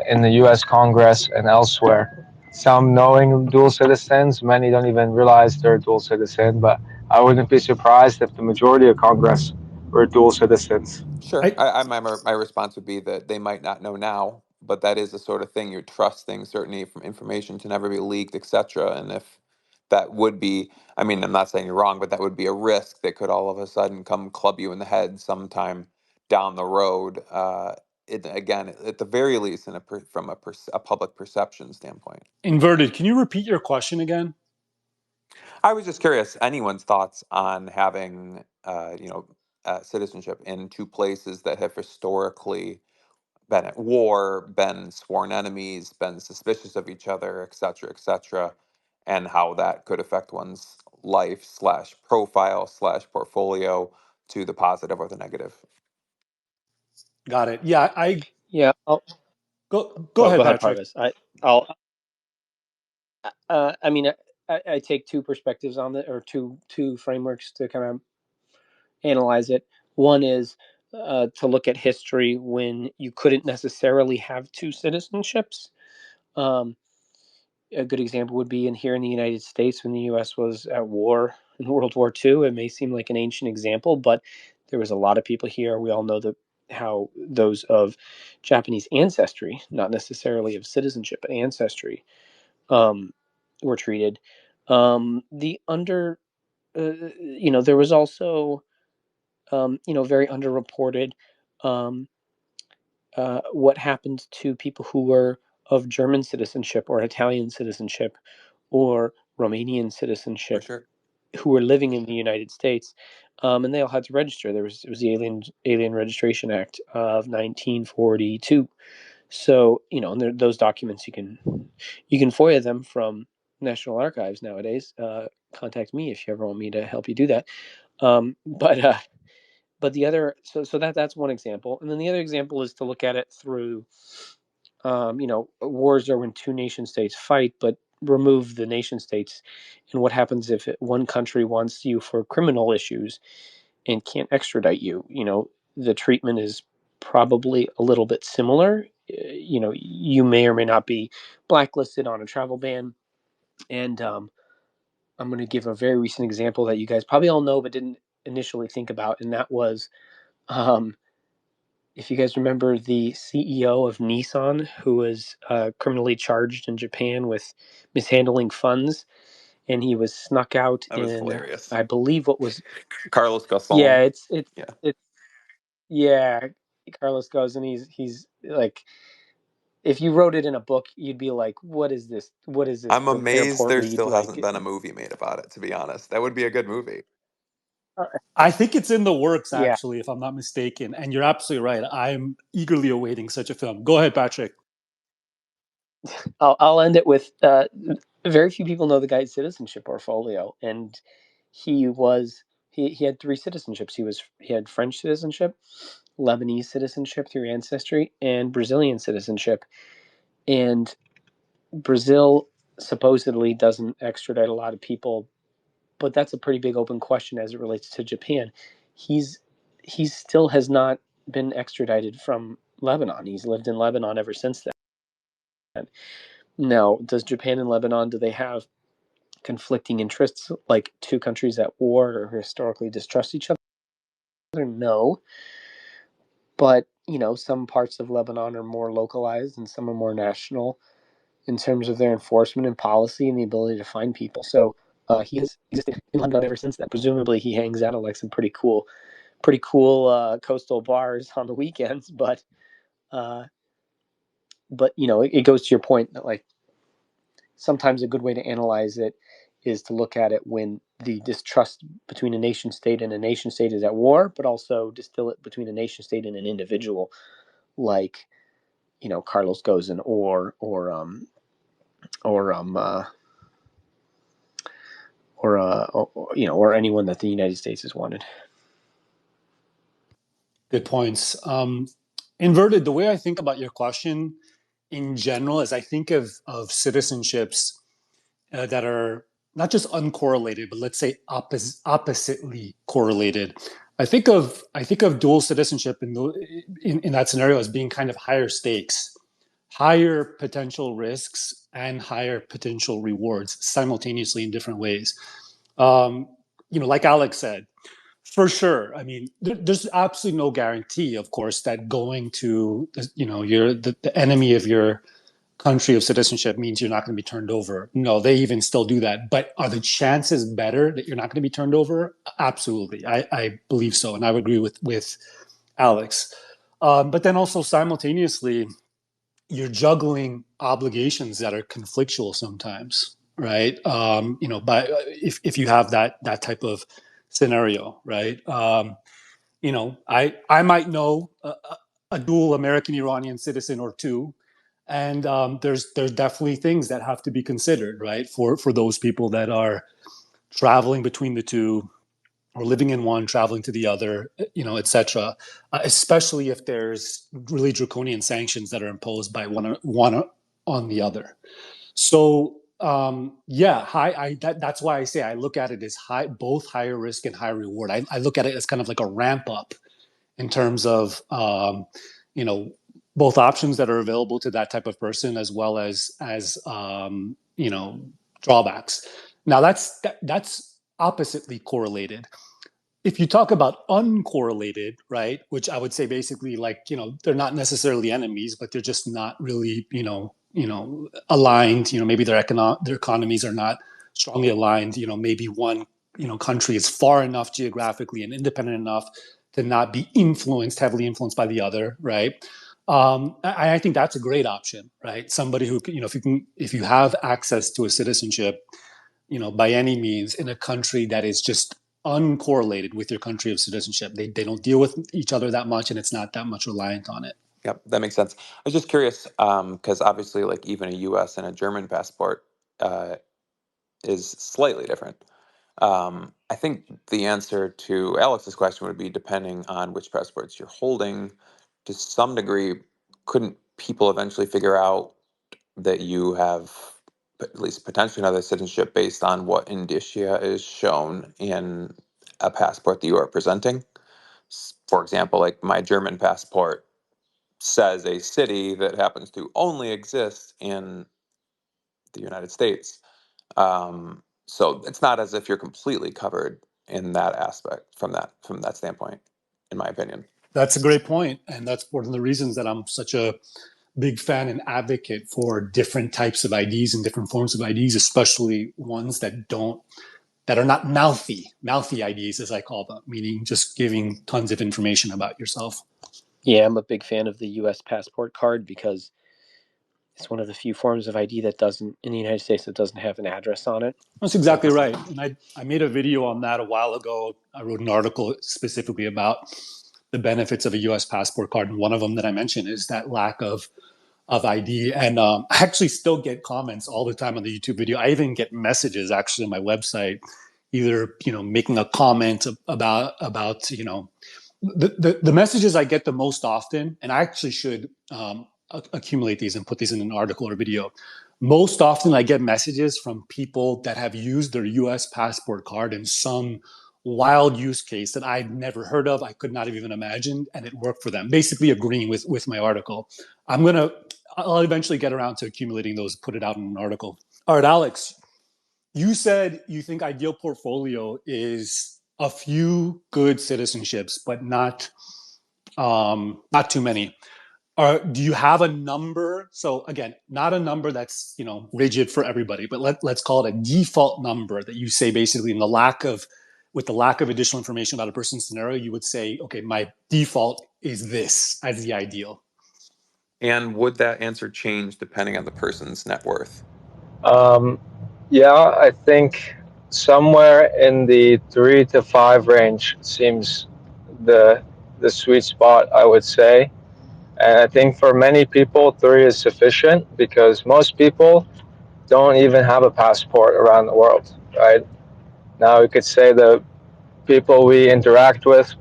in the US Congress and elsewhere. Some knowing dual citizens, many don't even realize they're dual citizen. But I wouldn't be surprised if the majority of Congress were dual citizens. Sure. My response would be that they might not know now, but that is the sort of thing you're trusting certainty from information to never be leaked, etc. And if that would be, I mean, I'm not saying you're wrong, but that would be a risk that could all of a sudden come club you in the head sometime down the road. Again, at the very least, from a public perception standpoint. Inverted, can you repeat your question again? I was just curious, anyone's thoughts on having, citizenship in two places that have historically been at war, been sworn enemies, been suspicious of each other, et cetera, and how that could affect one's life slash profile slash portfolio to the positive or the negative. Got it. Yeah, Yeah. go ahead, Go ahead, Patrick. Parvis. I'll. I mean, I take two perspectives on it, or two frameworks to kind of analyze it. One is to look at history when you couldn't necessarily have two citizenships. Um, a good example would be here in the United States when the U.S. was at war in World War II. It may seem like an ancient example, but there was a lot of people here. We all know how those of Japanese ancestry, not necessarily of citizenship, but ancestry, were treated. There was also, very underreported what happened to people who were of German citizenship or Italian citizenship or Romanian For citizenship sure. who were living in the United States, and they all had to register. It was the Alien Registration Act of 1942. So and those documents you can FOIA them from National Archives nowadays. Contact me if you ever want me to help you do that. But the other, so that's one example, and then the other example is to look at it through wars are when two nation states fight, but remove the nation states. And what happens if one country wants you for criminal issues and can't extradite you? The treatment is probably a little bit similar. You may or may not be blacklisted on a travel ban. And I'm going to give a very recent example that you guys probably all know but didn't initially think about, and that was um, if you guys remember the CEO of Nissan, who was criminally charged in Japan with mishandling funds, and he was snuck out That was in, hilarious. I believe, what was Carlos yeah, Ghosn. Yeah. it's yeah, Carlos goes and he's like, if you wrote it in a book, you'd be like, what is this? What is this I'm amazed airport there read? still hasn't Like, been a movie made about it, to be honest. That would be a good movie. I think it's in the works, yeah, actually, if I'm not mistaken. And you're absolutely right. I'm eagerly awaiting such a film. Go ahead, Patrick. I'll end it with very few people know the guy's citizenship portfolio, and he had three citizenships. He had French citizenship, Lebanese citizenship through ancestry, and Brazilian citizenship. And Brazil supposedly doesn't extradite a lot of people, but that's a pretty big open question as it relates to Japan. He still has not been extradited from Lebanon. He's lived in Lebanon ever since then. Now, does Japan and Lebanon, do they have conflicting interests like two countries at war or historically distrust each other? No. But, some parts of Lebanon are more localized and some are more national in terms of their enforcement and policy and the ability to find people. So he has existed in Lebanon ever since then. Presumably he hangs out at like some pretty cool coastal bars on the weekends, uh, but it goes to your point that like sometimes a good way to analyze it is to look at it when the distrust between a nation state and a nation state is at war, but also distill it between a nation state and an individual, like Carlos Ghosn or anyone that the United States has wanted. Good points. Inverted, the way I think about your question in general is I think of citizenships that are not just uncorrelated, but let's say oppositely correlated. I think of dual citizenship in that scenario as being kind of higher stakes, higher potential risks, and higher potential rewards simultaneously in different ways. Like Alex said, for sure. I mean, there's absolutely no guarantee, of course, that going to you're the enemy of your country of citizenship means you're not going to be turned over. No, they even still do that. But are the chances better that you're not going to be turned over? Absolutely. I believe so. And I would agree with Alex. But then also simultaneously, you're juggling obligations that are conflictual sometimes, right? But if you have that type of scenario, right? I might know a dual American Iranian citizen or two, and there's definitely things that have to be considered, right, for those people that are traveling between the two or living in one, traveling to the other, etc. Especially if there's really draconian sanctions that are imposed by one on the other. So that's why I say I look at it as both higher risk and high reward. I look at it as kind of like a ramp up in terms of both options that are available to that type of person as well as drawbacks. Now that's oppositely correlated. If you talk about uncorrelated, right, which I would say basically like they're not necessarily enemies, but they're just not really aligned. Maybe their economies are not strongly aligned. Maybe one country is far enough geographically and independent enough to not be heavily influenced by the other, right? I think that's a great option, right? Somebody who if you have access to a citizenship, by any means in a country that is just uncorrelated with your country of citizenship. They don't deal with each other that much, and it's not that much reliant on it. Yep, that makes sense. I was just curious, because obviously, like even a U.S. and a German passport is slightly different. I think the answer to Alex's question would be depending on which passports you're holding. To some degree, couldn't people eventually figure out that you have at least potentially another citizenship based on what indicia is shown in a passport that you are presenting. For example, like my German passport says a city that happens to only exist in the United States. So it's not as if you're completely covered in that aspect from that standpoint, in my opinion. That's a great point, and that's one of the reasons that I'm such a big fan and advocate for different types of IDs and different forms of IDs, especially ones that are not mouthy IDs, as I call them, meaning just giving tons of information about yourself. Yeah, I'm a big fan of the U.S. passport card because it's one of the few forms of ID that doesn't, in the United States, that doesn't have an address on it. That's exactly right. And I made a video on that a while ago. I wrote an article specifically about the benefits of a U.S. passport card. And one of them that I mentioned is that lack of ID. And I actually still get comments all the time on the YouTube video. I even get messages actually on my website, either, making a comment about, the messages I get the most often, and I actually should accumulate these and put these in an article or video. Most often, I get messages from people that have used their U.S. passport card in some wild use case that I'd never heard of, I could not have even imagined, and it worked for them. Basically, agreeing with my article. I'll eventually get around to accumulating those, put it out in an article. All right, Alex, you said you think ideal portfolio is a few good citizenships, but not too many. Do you have a number? So again, not a number that's rigid for everybody, but let's call it a default number that you say basically with the lack of additional information about a person's scenario, you would say, okay, my default is this as the ideal. And would that answer change depending on the person's net worth? Yeah, I think somewhere in the 3 to 5 range seems the sweet spot, I would say. And I think for many people, 3 is sufficient because most people don't even have a passport around the world, right? Now, we could say the people we interact with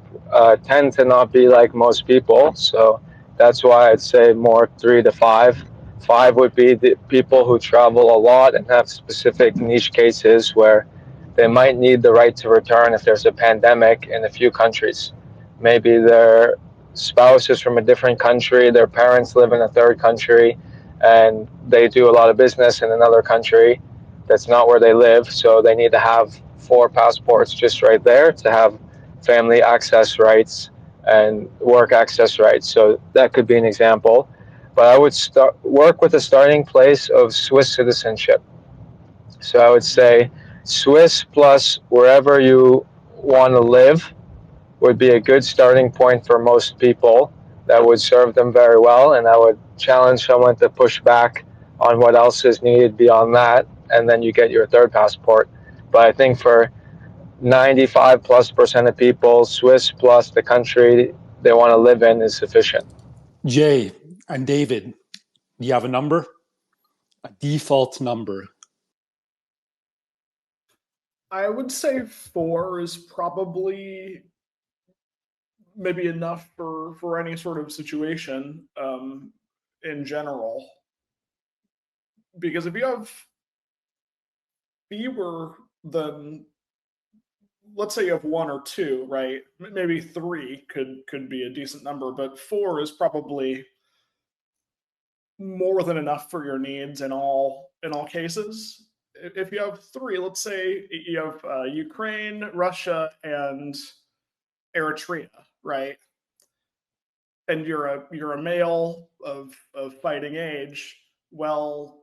tend to not be like most people. So that's why I'd say more 3 to 5. 5 would be the people who travel a lot and have specific niche cases where they might need the right to return if there's a pandemic in a few countries. Maybe their spouse is from a different country, their parents live in a third country, and they do a lot of business in another country that's not where they live. So they need to have 4 passports just right there to have family access rights and work access rights. So that could be an example. But I would work with a starting place of Swiss citizenship. So I would say Swiss plus wherever you want to live would be a good starting point for most people. That would serve them very well, and I would challenge someone to push back on what else is needed beyond that, and then you get your 3rd passport. But I think for 95+% of people, Swiss plus the country they want to live in is sufficient. Jay and David, do you have a number? A default number? I would say 4 is probably maybe enough for any sort of situation in general. Because if you have fewer than, let's say you have 1 or 2, right? Maybe 3 could be a decent number, but 4 is probably more than enough for your needs in all cases. If you have 3, let's say you have Ukraine, Russia, and Eritrea, right? And you're a male of fighting age. Well,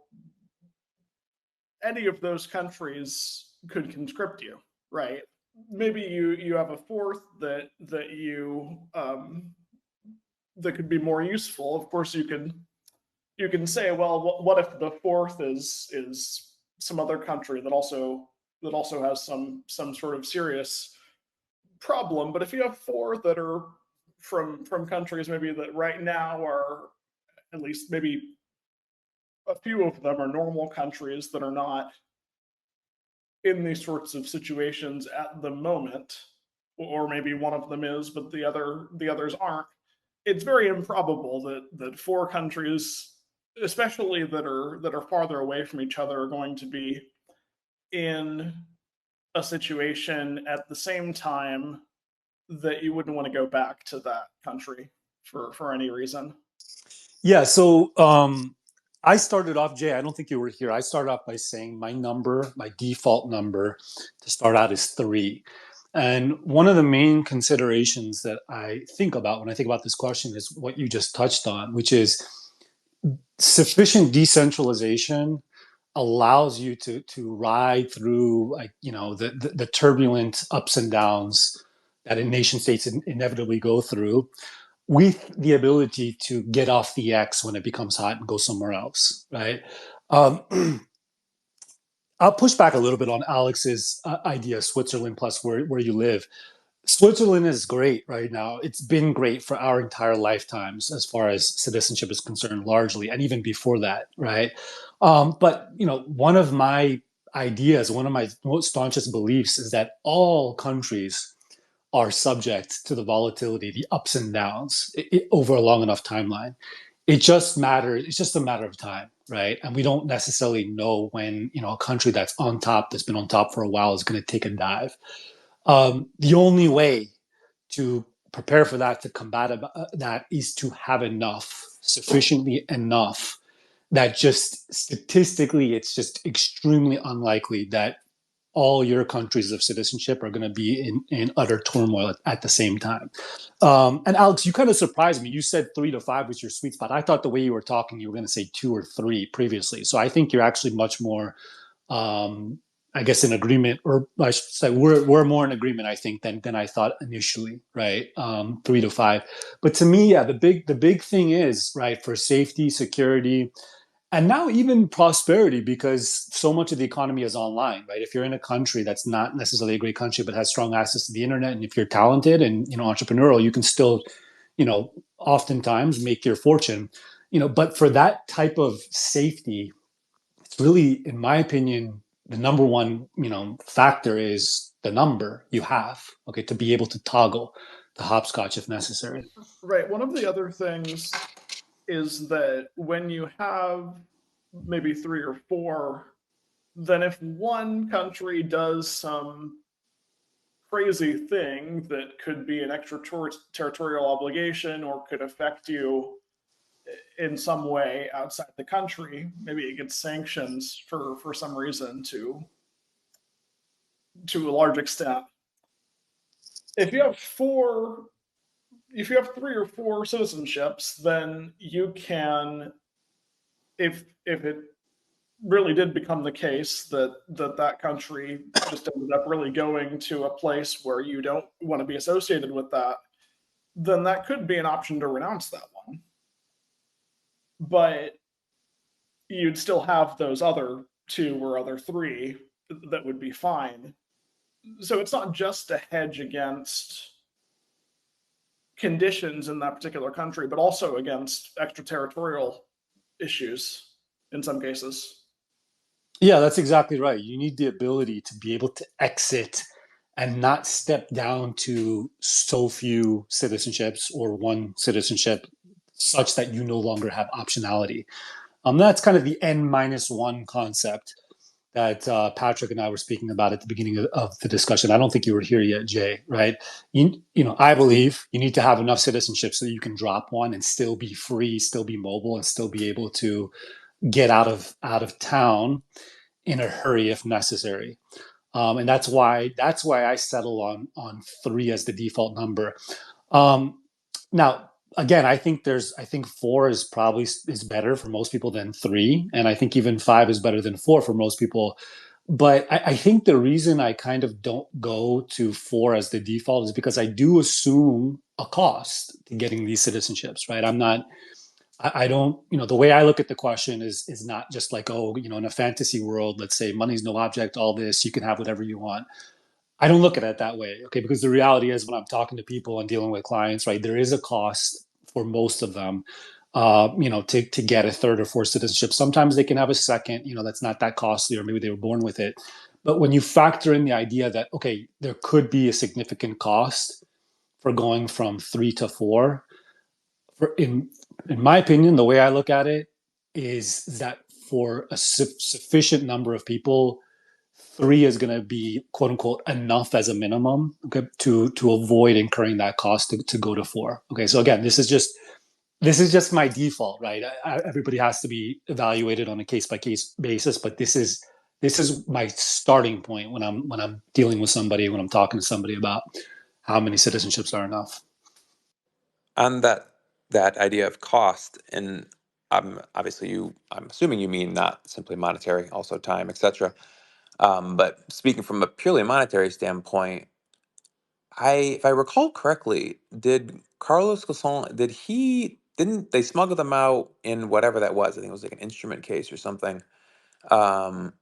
any of those countries could conscript you, right? Maybe you have a 4th that you that could be more useful. Of course, you can say, well, what if the 4th is some other country that also has some sort of serious problem? But if you have 4 that are from countries maybe that right now are, at least maybe a few of them are normal countries that are not in these sorts of situations at the moment, or maybe one of them is, but the others aren't. it's very improbable that four countries, especially that are farther away from each other, are going to be in a situation at the same time that you wouldn't want to go back to that country for any reason. Yeah, so I started off, Jay, I don't think you were here. I started off by saying my default number to start out is 3. And one of the main considerations that I think about when I think about this question is what you just touched on, which is sufficient decentralization allows you to ride through, like, you know, the turbulent ups and downs that nation states inevitably go through, with the ability to get off the X when it becomes hot and go somewhere else, right? I'll push back a little bit on Alex's idea, Switzerland plus where you live. Switzerland is great right now. It's been great for our entire lifetimes as far as citizenship is concerned, largely, and even before that, right? But, you know, one of my ideas, one of my most staunchest beliefs is that all countries are subject to the volatility, the ups and downs over a long enough timeline. It just matters. It's just a matter of time, right? And we don't necessarily know when, you know, a country that's on top, that's been on top for a while, is going to take a dive. The only way to prepare for that, to combat that, is to have sufficiently enough, that just statistically, it's just extremely unlikely that all your countries of citizenship are going to be in utter turmoil at the same time. And Alex, you kind of surprised me. You said 3 to 5 was your sweet spot. I thought the way you were talking, you were going to say 2 or 3 previously. So I think you're actually much more, I guess, in agreement, or I should say we're more in agreement, I think, than I thought initially, right? 3 to 5. But to me, yeah, the big thing is, right, for safety, security, and now even prosperity, because so much of the economy is online, right? If you're in a country that's not necessarily a great country but has strong access to the internet, and if you're talented and, you know, entrepreneurial, you can still, you know, oftentimes make your fortune, you know. But for that type of safety, it's really, in my opinion, the number one, you know, factor is the number you have, okay, to be able to toggle the hopscotch if necessary. Right. One of the other things is that when you have maybe 3 or 4, then if one country does some crazy thing that could be an extraterritorial obligation or could affect you in some way outside the country, maybe it gets sanctions for some reason to a large extent. If you have 3 or 4 citizenships, then you can, if it really did become the case that country just ended up really going to a place where you don't want to be associated with that, then that could be an option to renounce that one. But you'd still have those other 2 or other 3 that would be fine. So it's not just a hedge against conditions in that particular country, but also against extraterritorial issues in some cases. Yeah, that's exactly right. You need the ability to be able to exit and not step down to so few citizenships or one citizenship such that you no longer have optionality. That's kind of the N-1 concept that Patrick and I were speaking about at the beginning of the discussion. I don't think you were here yet, Jay, right? You know, I believe you need to have enough citizenship so that you can drop one and still be free, still be mobile, and still be able to get out of town in a hurry if necessary. And that's why I settle on 3 as the default number. Now, again, I think 4 is better for most people than 3, and I think even 5 is better than 4 for most people. But I think the reason I kind of don't go to 4 as the default is because I do assume a cost to getting these citizenships, right? I don't, you know, the way I look at the question is not just like, oh, you know, in a fantasy world, let's say money's no object, all this, you can have whatever you want. I don't look at it that way, okay? Because the reality is, when I'm talking to people and dealing with clients, right, there is a cost for most of them, you know, to get a 3rd or 4th citizenship. Sometimes they can have a 2nd, you know, that's not that costly, or maybe they were born with it. But when you factor in the idea that, okay, there could be a significant cost for going from 3 to 4, In my opinion, the way I look at it is that for a sufficient number of people, 3 is going to be quote unquote enough as a minimum, okay, to avoid incurring that cost to go to 4. Okay, so again, this is just my default, right? Everybody has to be evaluated on a case by case basis, but this is my starting point when I'm dealing with somebody, when I'm talking to somebody about how many citizenships are enough. On that idea of cost, and obviously I'm assuming you mean not simply monetary, also time, etc. But speaking from a purely monetary standpoint, if I recall correctly, did Carlos Ghosn, didn't they smuggle them out in whatever that was? I think it was like an instrument case or something. Um,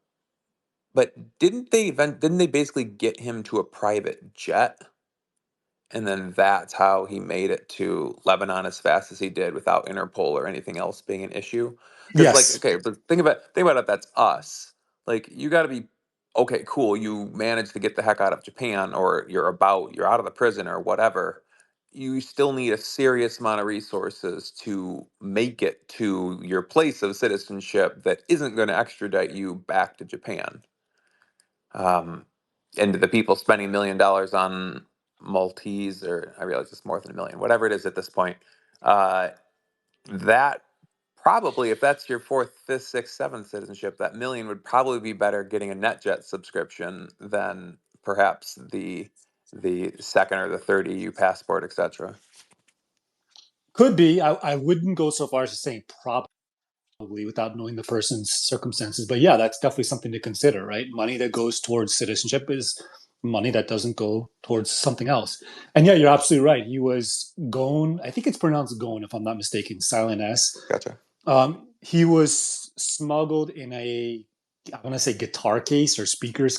but didn't they basically get him to a private jet? And then that's how he made it to Lebanon as fast as he did without Interpol or anything else being an issue. Because, like, Yes. okay, but think about it. That's us. Like, you got to be okay. Cool. You managed to get the heck out of Japan, or you're out of the prison or whatever. You still need a serious amount of resources to make it to your place of citizenship that isn't going to extradite you back to Japan. And the people spending $1 million on Maltese, or I realize it's more than 1 million, whatever it is at this point, that probably, if that's your 4th, 5th, 6th, 7th citizenship, that million would probably be better getting a NetJet subscription than perhaps the second or the third EU passport, etc. Could be. I wouldn't go so far as to say probably without knowing the person's circumstances. But yeah, that's definitely something to consider, right? Money that goes towards citizenship is money that doesn't go towards something else. And yeah, you're absolutely right. He was Ghosn. I think it's pronounced Ghosn, if I'm not mistaken, silent S. Gotcha. He was smuggled in I want to say guitar case or speaker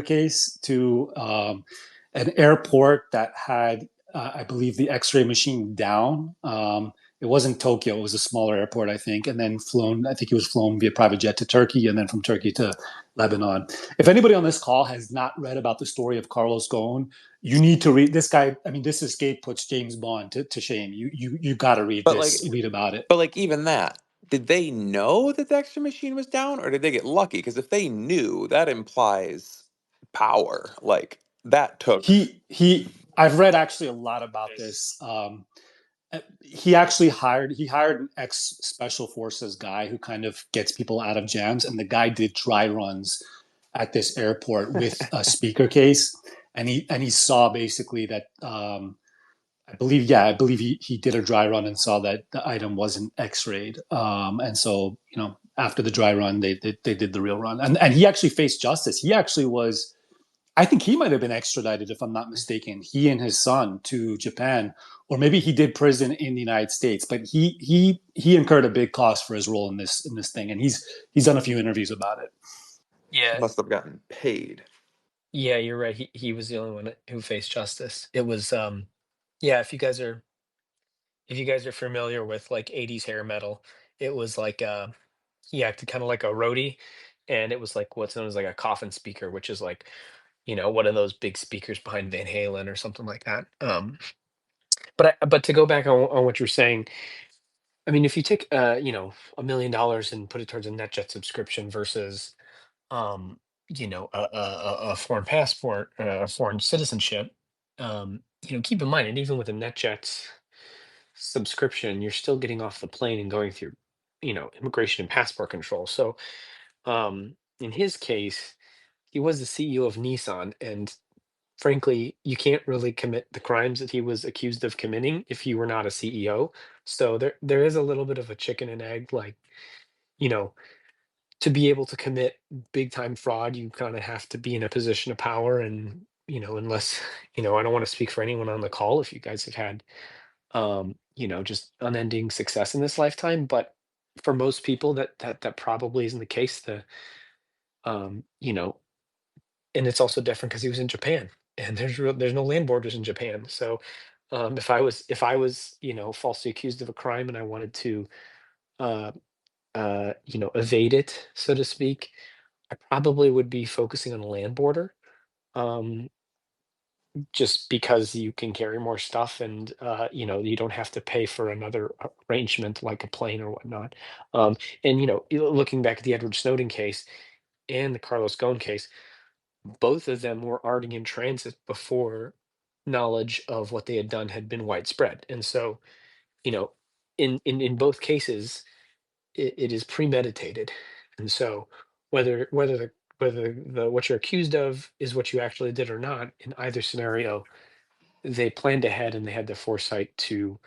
case to an airport that had, I believe, the X-ray machine down. It wasn't Tokyo; it was a smaller airport, I think, and then flown. I think he was flown via private jet to Turkey, and then from Turkey to Lebanon. If anybody on this call has not read about the story of Carlos Ghosn, you need to read this guy. I mean, this escape puts James Bond to shame. You got to read But like, this. Read about it. but like even that, did they know that the extra machine was down, or did they get lucky? Because if they knew, that implies power. Like that took. He. I've read actually a lot about this. He hired an ex special forces guy who kind of gets people out of jams, and the guy did dry runs at this airport with a speaker case, and he saw basically that. I believe he did a dry run and saw that the item wasn't X-rayed, and so after the dry run they did the real run, and he actually faced justice. He actually was. I think he might have been extradited, if I'm not mistaken. He and his son to Japan, or maybe he did prison in the United States. But he incurred a big cost for his role in this thing, and he's done a few interviews about it. Yeah, Must have gotten paid. yeah, you're right. He was the only one who faced justice. It was yeah, if you guys are familiar with like 80s hair metal, it was like he acted kind of like a roadie, and it was like what's known as like a coffin speaker, which is like, one of those big speakers behind Van Halen or something like that. But to go back on what you're saying, I mean, if you take $1 million and put it towards a NetJet subscription versus a foreign passport, a foreign citizenship, keep in mind, and even with a NetJet subscription, you're still getting off the plane and going through, immigration and passport control. So, in his case, he was the CEO of Nissan, and frankly, you can't really commit the crimes that he was accused of committing if you were not a CEO. So there is a little bit of a chicken and egg, like, you know, to be able to commit big time fraud, you kind of have to be in a position of power. And, unless, I don't want to speak for anyone on the call if you guys have had just unending success in this lifetime. But for most people that probably isn't the case. Um, you know, and it's also different because he was in Japan, and there's no land borders in Japan. So if I was falsely accused of a crime and I wanted to uh evade it, so to speak, I probably would be focusing on a land border. Um just because you can carry more stuff, and you don't have to pay for another arrangement like a plane or whatnot. And looking back at the Edward Snowden case and the Carlos Ghosn case, both of them were already in transit before knowledge of what they had done had been widespread. And so, you know, in both cases, it is premeditated. And so, whether the what you're accused of is what you actually did or not, in either scenario, they planned ahead and they had the foresight to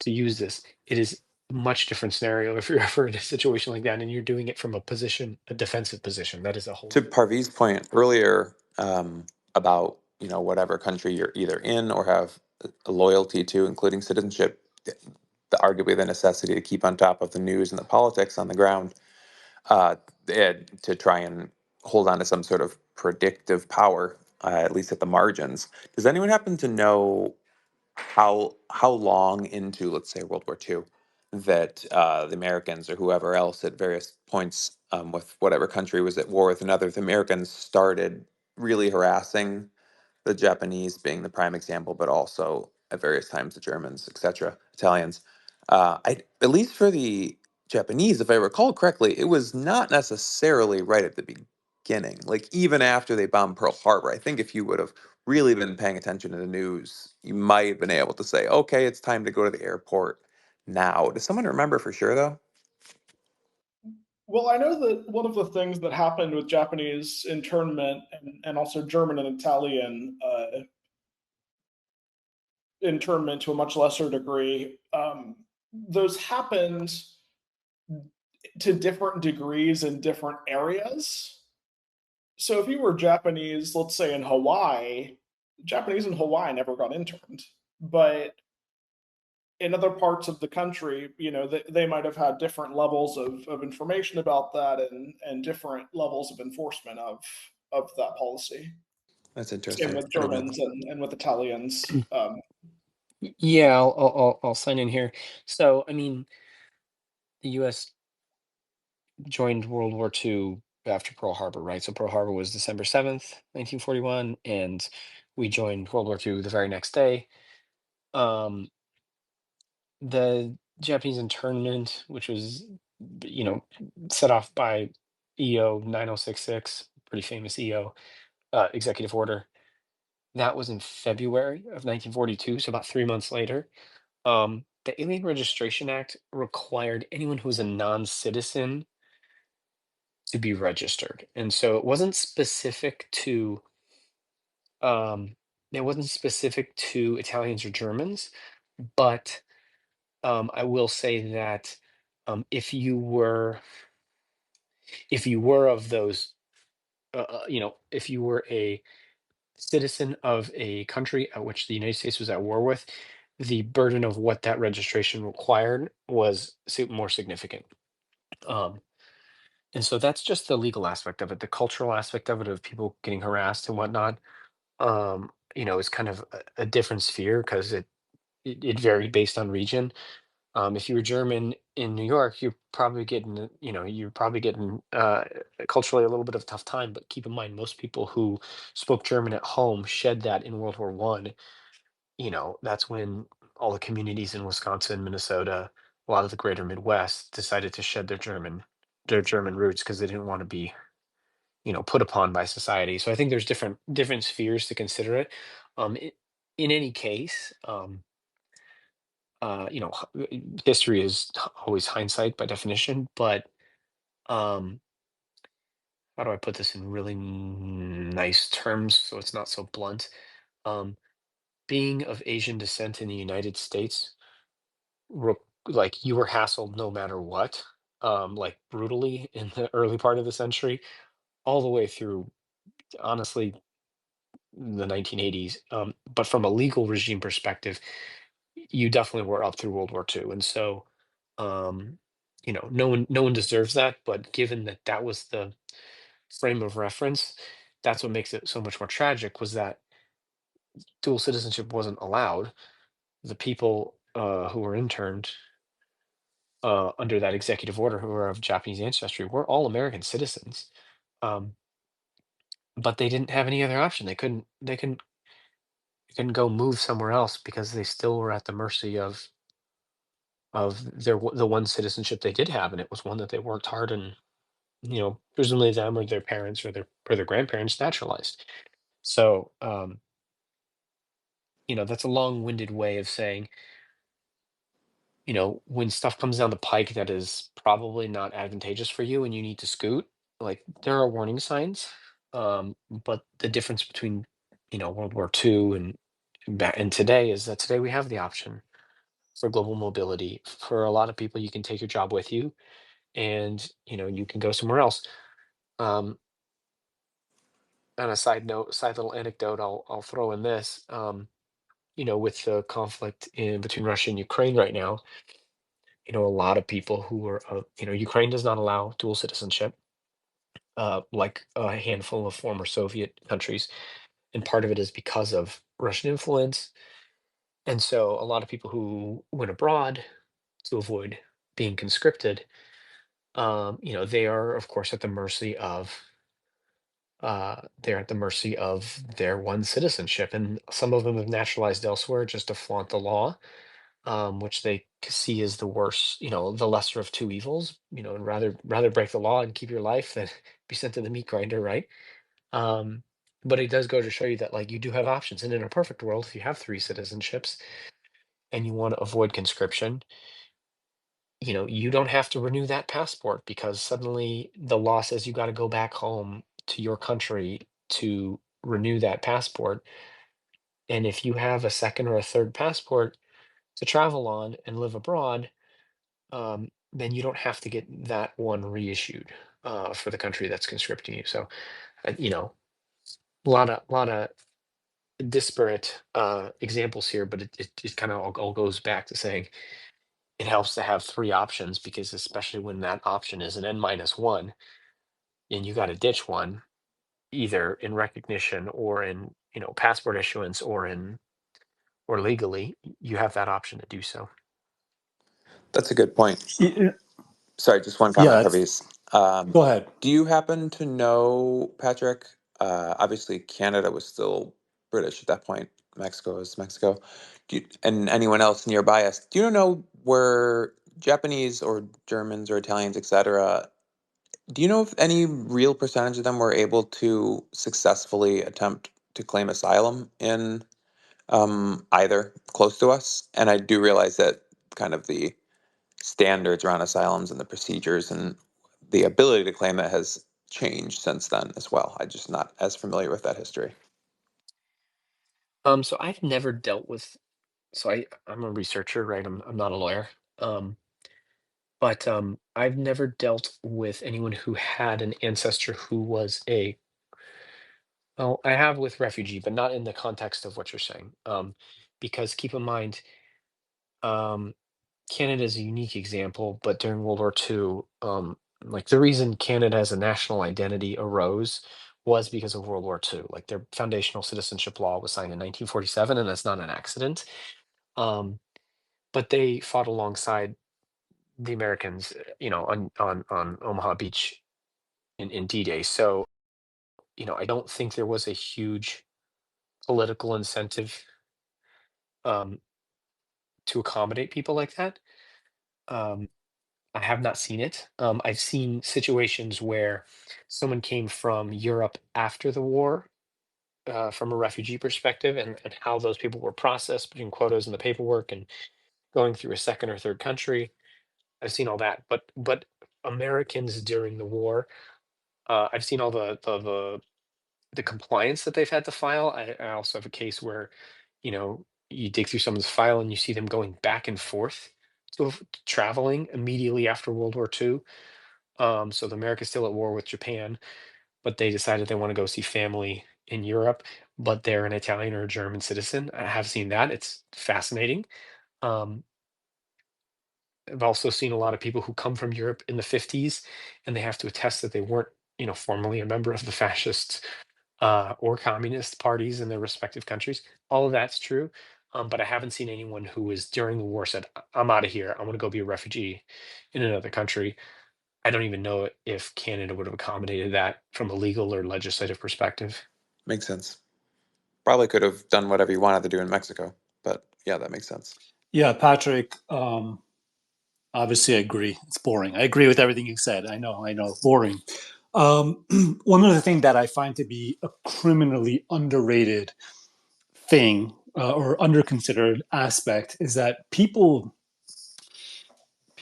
use this. It is a much different scenario if you're ever in a situation like that and you're doing it from a defensive position. That is a whole. To Parvee's point earlier, about whatever country you're either in or have a loyalty to, including citizenship, arguably the necessity to keep on top of the news and the politics on the ground, to try and hold on to some sort of predictive power, at least at the margins. Does anyone happen to know how long into, let's say, World War II, that the Americans or whoever else at various points, with whatever country was at war with another, the Americans started really harassing the Japanese, being the prime example, but also at various times the Germans, etc., Italians. At least for the Japanese, if I recall correctly, it was not necessarily right at the beginning. Like even after they bombed Pearl Harbor, I think if you would have really been paying attention to the news, you might have been able to say, okay, it's time to go to the airport now. Does someone remember for sure though? Well, I know that one of the things that happened with Japanese internment and also German and Italian internment to a much lesser degree, those happened to different degrees in different areas. So if you were Japanese, let's say in Hawaii, Japanese in Hawaii never got interned, but in other parts of the country, they might have had different levels of information about that and different levels of enforcement of that policy. That's Same interesting. with Germans and with Italians. Yeah, I'll sign in here. So, I mean, the U.S. joined World War II after Pearl Harbor, right? So Pearl Harbor was December 7th, 1941, and we joined World War II the very next day. Um, the Japanese internment, which was, you know, set off by EO 9066, pretty famous EO executive order. That was in February of 1942, so about 3 months later. The Alien Registration Act required anyone who was a non-citizen to be registered, and so um, it wasn't specific to Italians or Germans, but I will say that if you were of those, if you were a citizen of a country at which the United States was at war with, the burden of what that registration required was more significant. Um, and so that's just the legal aspect of it. The cultural aspect of it, of people getting harassed and whatnot, is kind of a different sphere because it varied based on region. If you were German in New York, you're probably getting culturally a little bit of a tough time. But keep in mind, most people who spoke German at home shed that in World War One. That's when all the communities in Wisconsin, Minnesota, a lot of the greater Midwest decided to shed their German roots because they didn't want to be, put upon by society. So I think there's different spheres to consider it. In any case, history is always hindsight by definition, but um, how do I put this in really nice terms so it's not so blunt? Um, Being of Asian descent in the United States, re- like you were hassled no matter what, like brutally in the early part of the century, all the way through, honestly, the 1980s. But from a legal regime perspective, you definitely were up through World War II, and so um, no one deserves that. But given that that was the frame of reference, that's what makes it so much more tragic. Was that dual citizenship wasn't allowed. The people who were interned under that executive order, who were of Japanese ancestry, were all American citizens. Um, but they didn't have any other option. They couldn't couldn't go move somewhere else because they still were at the mercy of the one citizenship they did have, and it was one that they worked hard and, presumably them or their parents or their grandparents naturalized. So, that's a long-winded way of saying, when stuff comes down the pike that is probably not advantageous for you and you need to scoot, like there are warning signs. But the difference between, World War II and today is that today we have the option for global mobility. For a lot of people, you can take your job with you and, you can go somewhere else. Um, on a side note, side little anecdote, I'll throw in this. With the conflict in between Russia and Ukraine right now, a lot of people who are, Ukraine does not allow dual citizenship, like a handful of former Soviet countries, and part of it is because of Russian influence. And so, a lot of people who went abroad to avoid being conscripted, they are, of course, at the mercy of. They're at the mercy of their one citizenship, and some of them have naturalized elsewhere just to flaunt the law, which they see as the worst, the lesser of two evils, and rather break the law and keep your life than be sent to the meat grinder, right? Um, but it does go to show you that like you do have options, and in a perfect world, if you have three citizenships and you want to avoid conscription, you don't have to renew that passport because suddenly the law says you got to go back home to your country to renew that passport. And if you have a second or a third passport to travel on and live abroad, then you don't have to get that one reissued for the country that's conscripting you. So, a lot of disparate examples here, but it kind of all goes back to saying it helps to have three options because especially when that option is an n-1 and you got to ditch one either in recognition or in passport issuance or legally, you have that option to do so. That's a good point. Yeah, Sorry, just one yeah, comment, Harvey's. go ahead. Do you happen to know, Patrick? Obviously, Canada was still British at that point. Mexico was Mexico. And anyone else nearby us, do you know where Japanese or Germans or Italians, etc., do you know if any real percentage of them were able to successfully attempt to claim asylum in either close to us? And I do realize that kind of the standards around asylums and the procedures and the ability to claim it has changed since then as well. I'm just not as familiar with that history. So I've never dealt with. So I'm a researcher, right? I'm not a lawyer. Um, but I've never dealt with anyone who had an ancestor who was a. Well, I have with refugee, but not in the context of what you're saying. Because keep in mind, um, Canada is a unique example, but during World War II, like the reason Canada as a national identity arose was because of World War II. Like their foundational citizenship law was signed in 1947, and that's not an accident. Um, but they fought alongside the Americans, on Omaha Beach in D-Day. So, I don't think there was a huge political incentive um, to accommodate people like that. Um, I have not seen it. I've seen situations where someone came from Europe after the war, from a refugee perspective, and how those people were processed between quotas and the paperwork and going through a second or third country. I've seen all that, but Americans during the war, I've seen all the compliance that they've had to file. I also have a case where, you dig through someone's file and you see them going back and forth to traveling immediately after World War II. So the America's still at war with Japan, but they decided they want to go see family in Europe, but they're an Italian or a German citizen. I have seen that. It's fascinating. Um, I've also seen a lot of people who come from Europe in the 50s and they have to attest that they weren't, formerly a member of the fascists or communist parties in their respective countries. All of that's true. But I haven't seen anyone who was during the war said, I'm out of here. I want to go be a refugee in another country. I don't even know if Canada would have accommodated that from a legal or legislative perspective. Makes sense. probably could have done whatever you wanted to do in Mexico. But yeah, that makes sense. Yeah, Patrick. Obviously, I agree. It's boring. I agree with everything you said. I know, boring. One of the things that I find to be a criminally underrated thing or underconsidered aspect is that people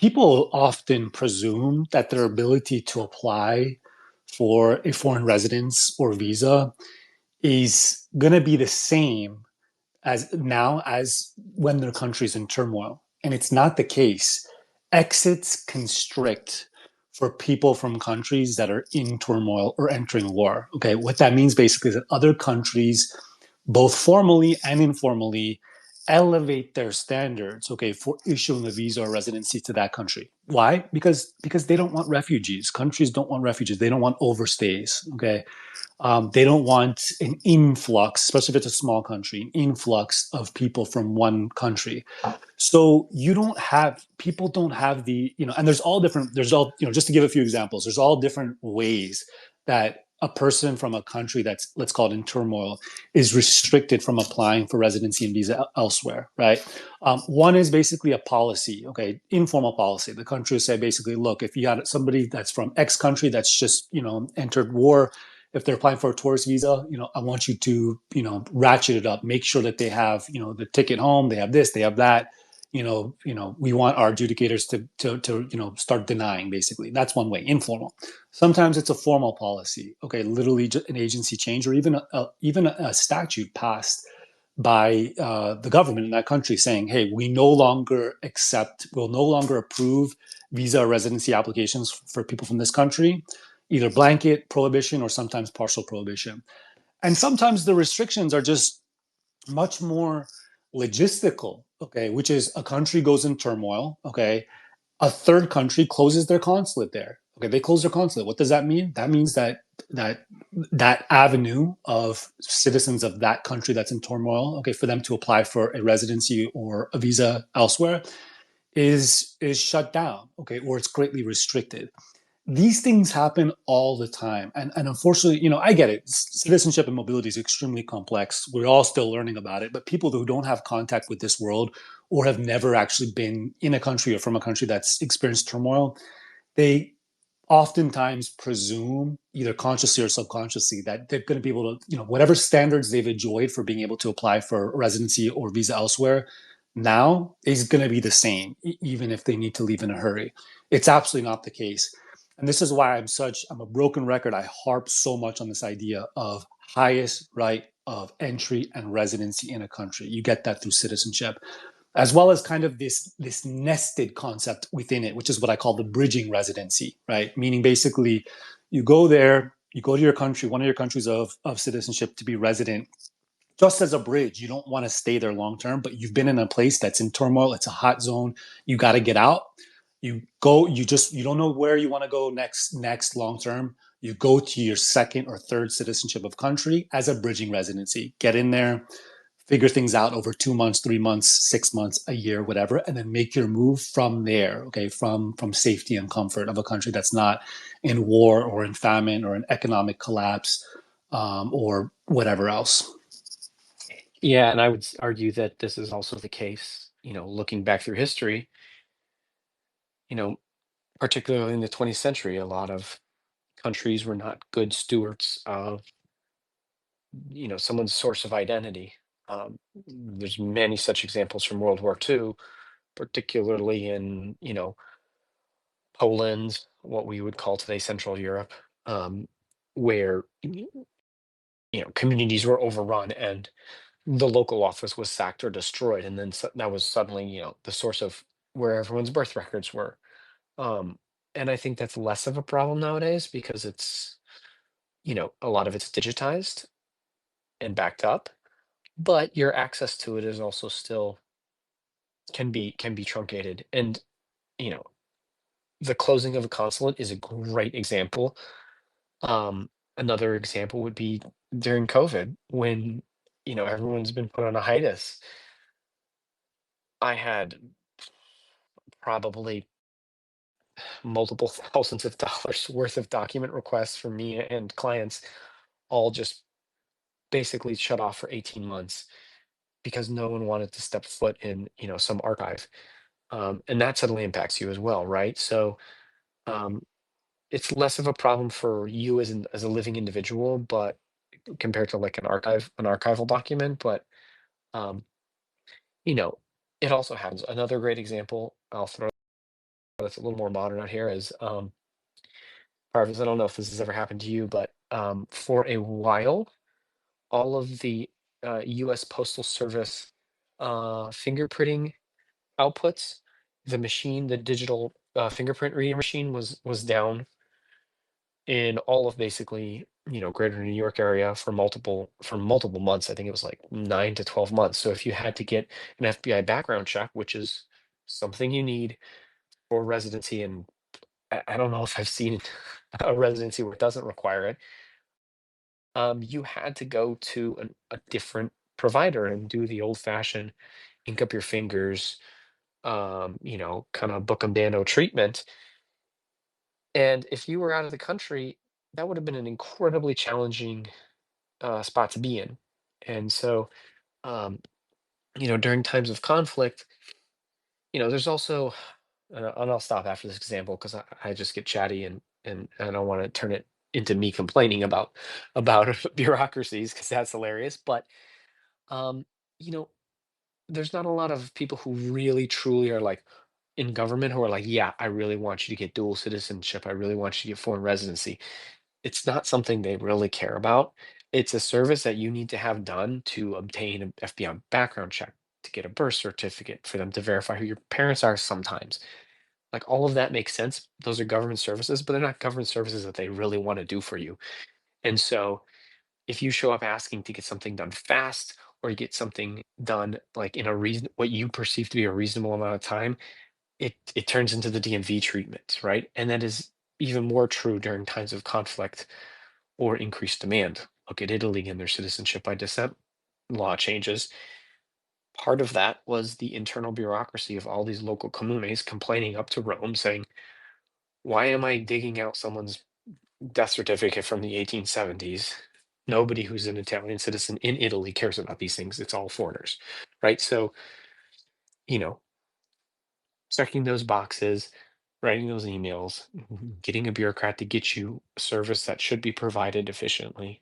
often presume that their ability to apply for a foreign residence or visa is going to be the same as now as when their country's in turmoil. And it's not the case. Exits constrict for people from countries that are in turmoil or entering war. Okay, what that means basically is that other countries, both formally and informally, elevate their standards, okay, for issuing a visa or residency to that country. Why? Because they don't want refugees. Countries don't want refugees. They don't want overstays. Okay, they don't want an influx, especially if it's a small country, an influx of people from one country. So people don't have and just to give a few examples, there's all different ways that a person from a country that's, let's call it, in turmoil is restricted from applying for residency and visa elsewhere, right? One is basically a policy, okay, informal policy. The country will say basically, look, if you got somebody that's from X country that's just, entered war, if they're applying for a tourist visa, I want you to, ratchet it up, make sure that they have, the ticket home, they have this, they have that. We want our adjudicators to start denying, basically. That's one way, informal. Sometimes it's a formal policy, okay, literally just an agency change or even a statute passed by the government in that country saying, hey, we'll no longer approve visa or residency applications for people from this country, either blanket prohibition or sometimes partial prohibition. And sometimes the restrictions are just much more logistical, okay, which is a country goes in turmoil, okay, a third country closes their consulate there. Okay, they close their consulate. What does that mean? That means that avenue of citizens of that country that's in turmoil, okay, for them to apply for a residency or a visa elsewhere is shut down, okay, or it's greatly restricted. These things happen all the time. And unfortunately, I get it. Citizenship and mobility is extremely complex. We're all still learning about it. But people who don't have contact with this world or have never actually been in a country or from a country that's experienced turmoil, they oftentimes presume, either consciously or subconsciously, that they're going to be able to, whatever standards they've enjoyed for being able to apply for residency or visa elsewhere, now is going to be the same, even if they need to leave in a hurry. It's absolutely not the case. And this is why I'm a broken record. I harp so much on this idea of highest right of entry and residency in a country. You get that through citizenship, as well as kind of this nested concept within it, which is what I call the bridging residency, right? Meaning basically you go there, you go to your country, one of your countries of citizenship, to be resident, just as a bridge. You don't want to stay there long term, but you've been in a place that's in turmoil, it's a hot zone, you got to get out. You go, you don't know where you want to go next long term. You go to your second or third citizenship of country as a bridging residency. Get in there, figure things out over 2 months, 3 months, 6 months, a year, whatever, and then make your move from there, okay, from safety and comfort of a country that's not in war or in famine or an economic collapse, or whatever else. Yeah, and I would argue that this is also the case, looking back through history, you know, particularly in the 20th century, a lot of countries were not good stewards of, someone's source of identity. There's many such examples from World War II, particularly in, Poland, what we would call today Central Europe, where, communities were overrun and the local office was sacked or destroyed. And then that was suddenly, the source of where everyone's birth records were. Um, and I think that's less of a problem nowadays because it's, a lot of it's digitized and backed up, but your access to it is also still can be truncated. And, you know, the closing of a consulate is a great example. Another example would be during COVID when, everyone's been put on a hiatus. I had probably multiple thousands of dollars worth of document requests from me and clients all just basically shut off for 18 months because no one wanted to step foot in, some archive. And that suddenly impacts you as well, right? So um, it's less of a problem for you as a living individual, but compared to like an archival document. But um, you know, it also happens. Another great example I'll throw that's a little more modern out here is Parvis, I don't know if this has ever happened to you, but for a while, all of the U.S. Postal Service fingerprinting outputs, the digital fingerprint reader machine was down in all of basically, greater New York area for multiple months. I think it was like 9 to 12 months. So if you had to get an FBI background check, which is something you need for residency, and I don't know if I've seen a residency where it doesn't require it, you had to go to a different provider and do the old-fashioned ink up your fingers, kind of book 'em dano treatment. And if you were out of the country, that would have been an incredibly challenging spot to be in. And so, um, during times of conflict, there's also, and I'll stop after this example because I just get chatty and I don't want to turn it into me complaining about bureaucracies because that's hilarious. But um, you know, there's not a lot of people who really truly are like in government who are like, yeah, I really want you to get dual citizenship. I really want you to get foreign residency. It's not something they really care about. It's a service that you need to have done to obtain an FBI background check, to get a birth certificate, for them to verify who your parents are sometimes. Like all of that makes sense. Those are government services, but they're not government services that they really want to do for you. And so if you show up asking to get something done fast or you get something done like in a reason what you perceive to be a reasonable amount of time, it turns into the DMV treatment, right? And that is even more true during times of conflict or increased demand. Look at Italy and their citizenship by descent law changes. Part of that was the internal bureaucracy of all these local communes complaining up to Rome saying, why am I digging out someone's death certificate from the 1870s? Nobody who's an Italian citizen in Italy cares about these things. It's all foreigners, right? So, you know, checking those boxes, writing those emails, getting a bureaucrat to get you a service that should be provided efficiently,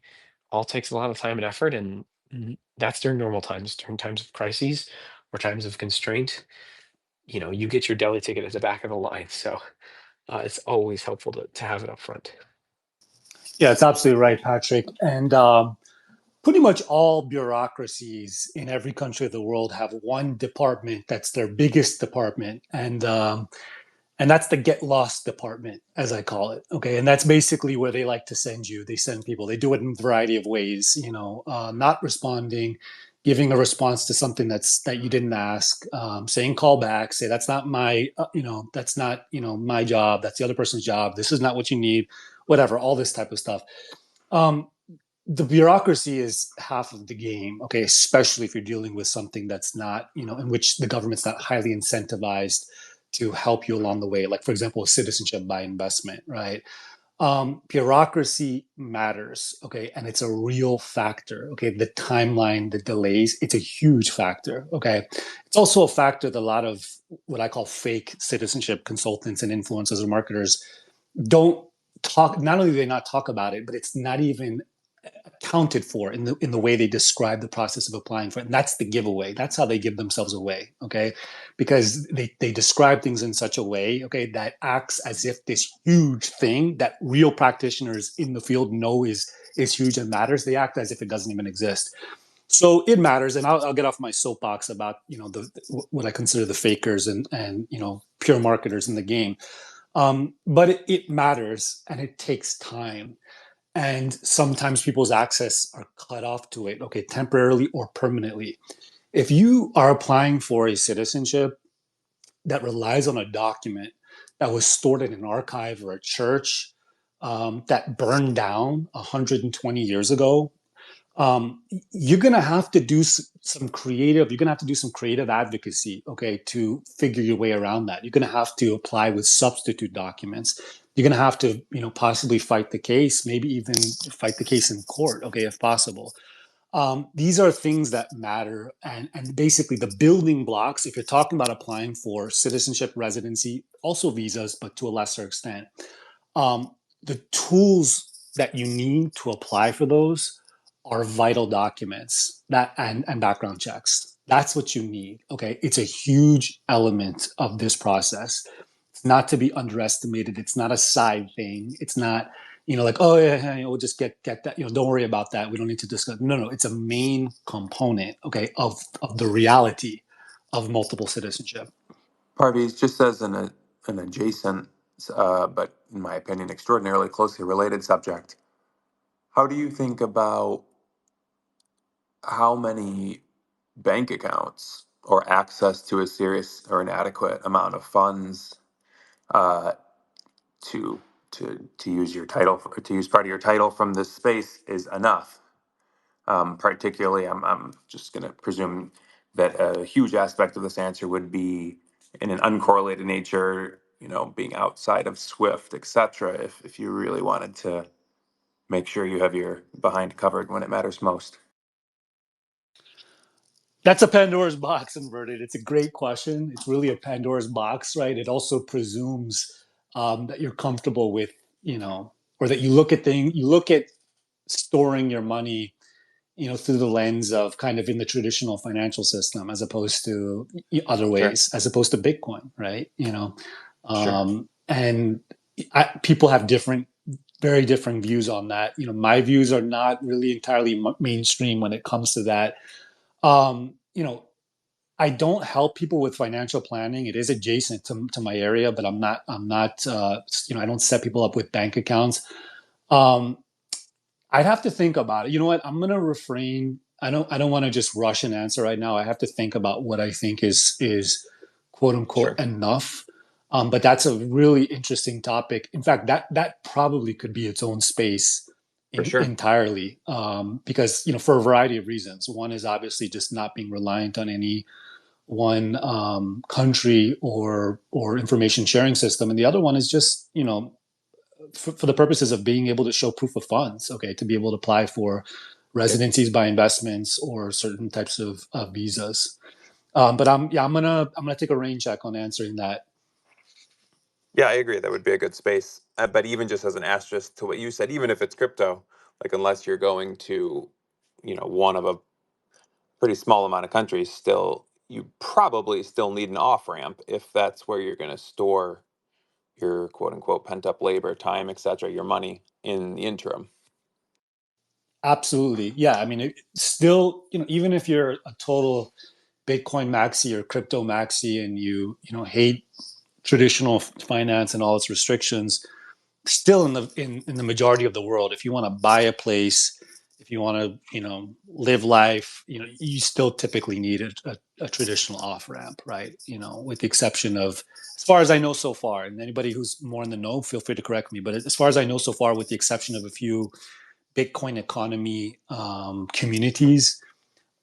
all takes a lot of time and effort. And that's during normal times. During times of crises or times of constraint, you get your deli ticket at the back of the line. So it's always helpful to have it up front. Yeah, it's absolutely right, Patrick. And pretty much all bureaucracies in every country of the world have one department that's their biggest department, and that's the get lost department, as I call it. Okay, and that's basically where they like to send you. They send people. They do it in a variety of ways. Not responding, giving a response to something that you didn't ask, saying call back, say that's not my, that's not my job. That's the other person's job. This is not what you need. Whatever, all this type of stuff. Um, the bureaucracy is half of the game, okay, especially if you're dealing with something that's not, in which the government's not highly incentivized to help you along the way. Like, for example, citizenship by investment, right? Bureaucracy matters, okay, and it's a real factor, okay? The timeline, the delays, it's a huge factor, okay? It's also a factor that a lot of what I call fake citizenship consultants and influencers or marketers don't talk. Not only do they not talk about it, but it's not even accounted for in the way they describe the process of applying for it. And that's the giveaway. That's how they give themselves away, okay? Because they describe things in such a way, okay, that acts as if this huge thing that real practitioners in the field know is huge and matters, they act as if it doesn't even exist. So it matters, and I'll get off my soapbox about what I consider the fakers and pure marketers in the game. But it matters, and it takes time. And sometimes people's access are cut off to it, okay, temporarily or permanently. If you are applying for a citizenship that relies on a document that was stored in an archive or a church that burned down 120 years ago, you're gonna have to do some creative. You're gonna have to do some creative advocacy, okay, to figure your way around that. You're gonna have to apply with substitute documents. You're gonna have to, possibly fight the case, maybe even fight the case in court, okay, if possible. These are things that matter, and basically the building blocks. If you're talking about applying for citizenship, residency, also visas, but to a lesser extent, um, the tools that you need to apply for those are vital documents that and background checks. That's what you need. Okay, it's a huge element of this process. It's not to be underestimated. It's not a side thing. It's not, like, oh yeah, we'll just get that. Don't worry about that. We don't need to discuss. No, no, it's a main component. Okay, of the reality of multiple citizenship. Parviz, just as an adjacent, but in my opinion, extraordinarily closely related subject, how do you think about how many bank accounts or access to a serious or an adequate amount of funds uh, to to use your title to use part of your title from this space is enough? Particularly, I'm just going to presume that a huge aspect of this answer would be in an uncorrelated nature, being outside of Swift, etc. If you really wanted to make sure you have your behind covered when it matters most. That's a Pandora's box, inverted. It's a great question. It's really a Pandora's box, right? It also presumes that you're comfortable with, or that you look at storing your money, through the lens of kind of in the traditional financial system, as opposed to other Sure. ways, as opposed to Bitcoin, right? Sure. And people have very different views on that. My views are not really entirely mainstream when it comes to that. Um, you know, I don't help people with financial planning. It is adjacent to my area, but I'm not, I don't set people up with bank accounts. Um, I'd have to think about it. You know what? I'm gonna refrain. I don't want to just rush an answer right now. I have to think about what I think is quote unquote Sure. enough. But that's a really interesting topic. In fact, that probably could be its own space For sure. entirely. Because for a variety of reasons. One is obviously just not being reliant on any one country or information sharing system, and the other one is just for the purposes of being able to show proof of funds, okay, to be able to apply for Okay. residencies by investments or certain types of visas. But I'm gonna take a rain check on answering that. Yeah, I agree. That would be a good space. But even just as an asterisk to what you said, even if it's crypto, like unless you're going to, one of a pretty small amount of countries, still you probably still need an off ramp if that's where you're going to store your quote unquote pent up labor, time, etc., your money in the interim. Absolutely, yeah. I mean, still, even if you're a total Bitcoin maxi or crypto maxi, and hate traditional finance and all its restrictions, still in the majority of the world, if you want to buy a place, if you want to live life, you still typically need a traditional off ramp, right? With the exception of, as far as I know so far, and anybody who's more in the know, feel free to correct me, but as far as I know so far, with the exception of a few Bitcoin economy communities,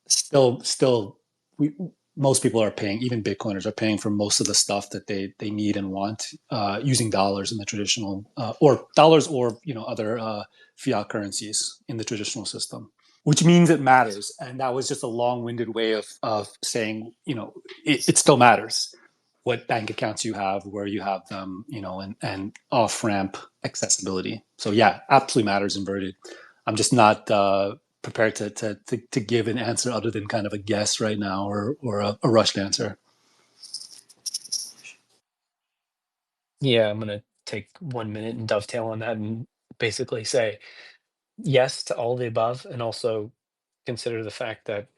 still we most people are paying, even Bitcoiners are paying for most of the stuff that they need and want, using dollars in the traditional, or dollars, or other fiat currencies in the traditional system, which means it matters. And that was just a long-winded way of saying, it still matters what bank accounts you have, where you have them, and off-ramp accessibility. So yeah, absolutely matters, inverted. I'm just not prepared to give an answer other than kind of a guess right now, or a rushed answer. Yeah, I'm gonna take 1 minute and dovetail on that and basically say yes to all the above, and also consider the fact that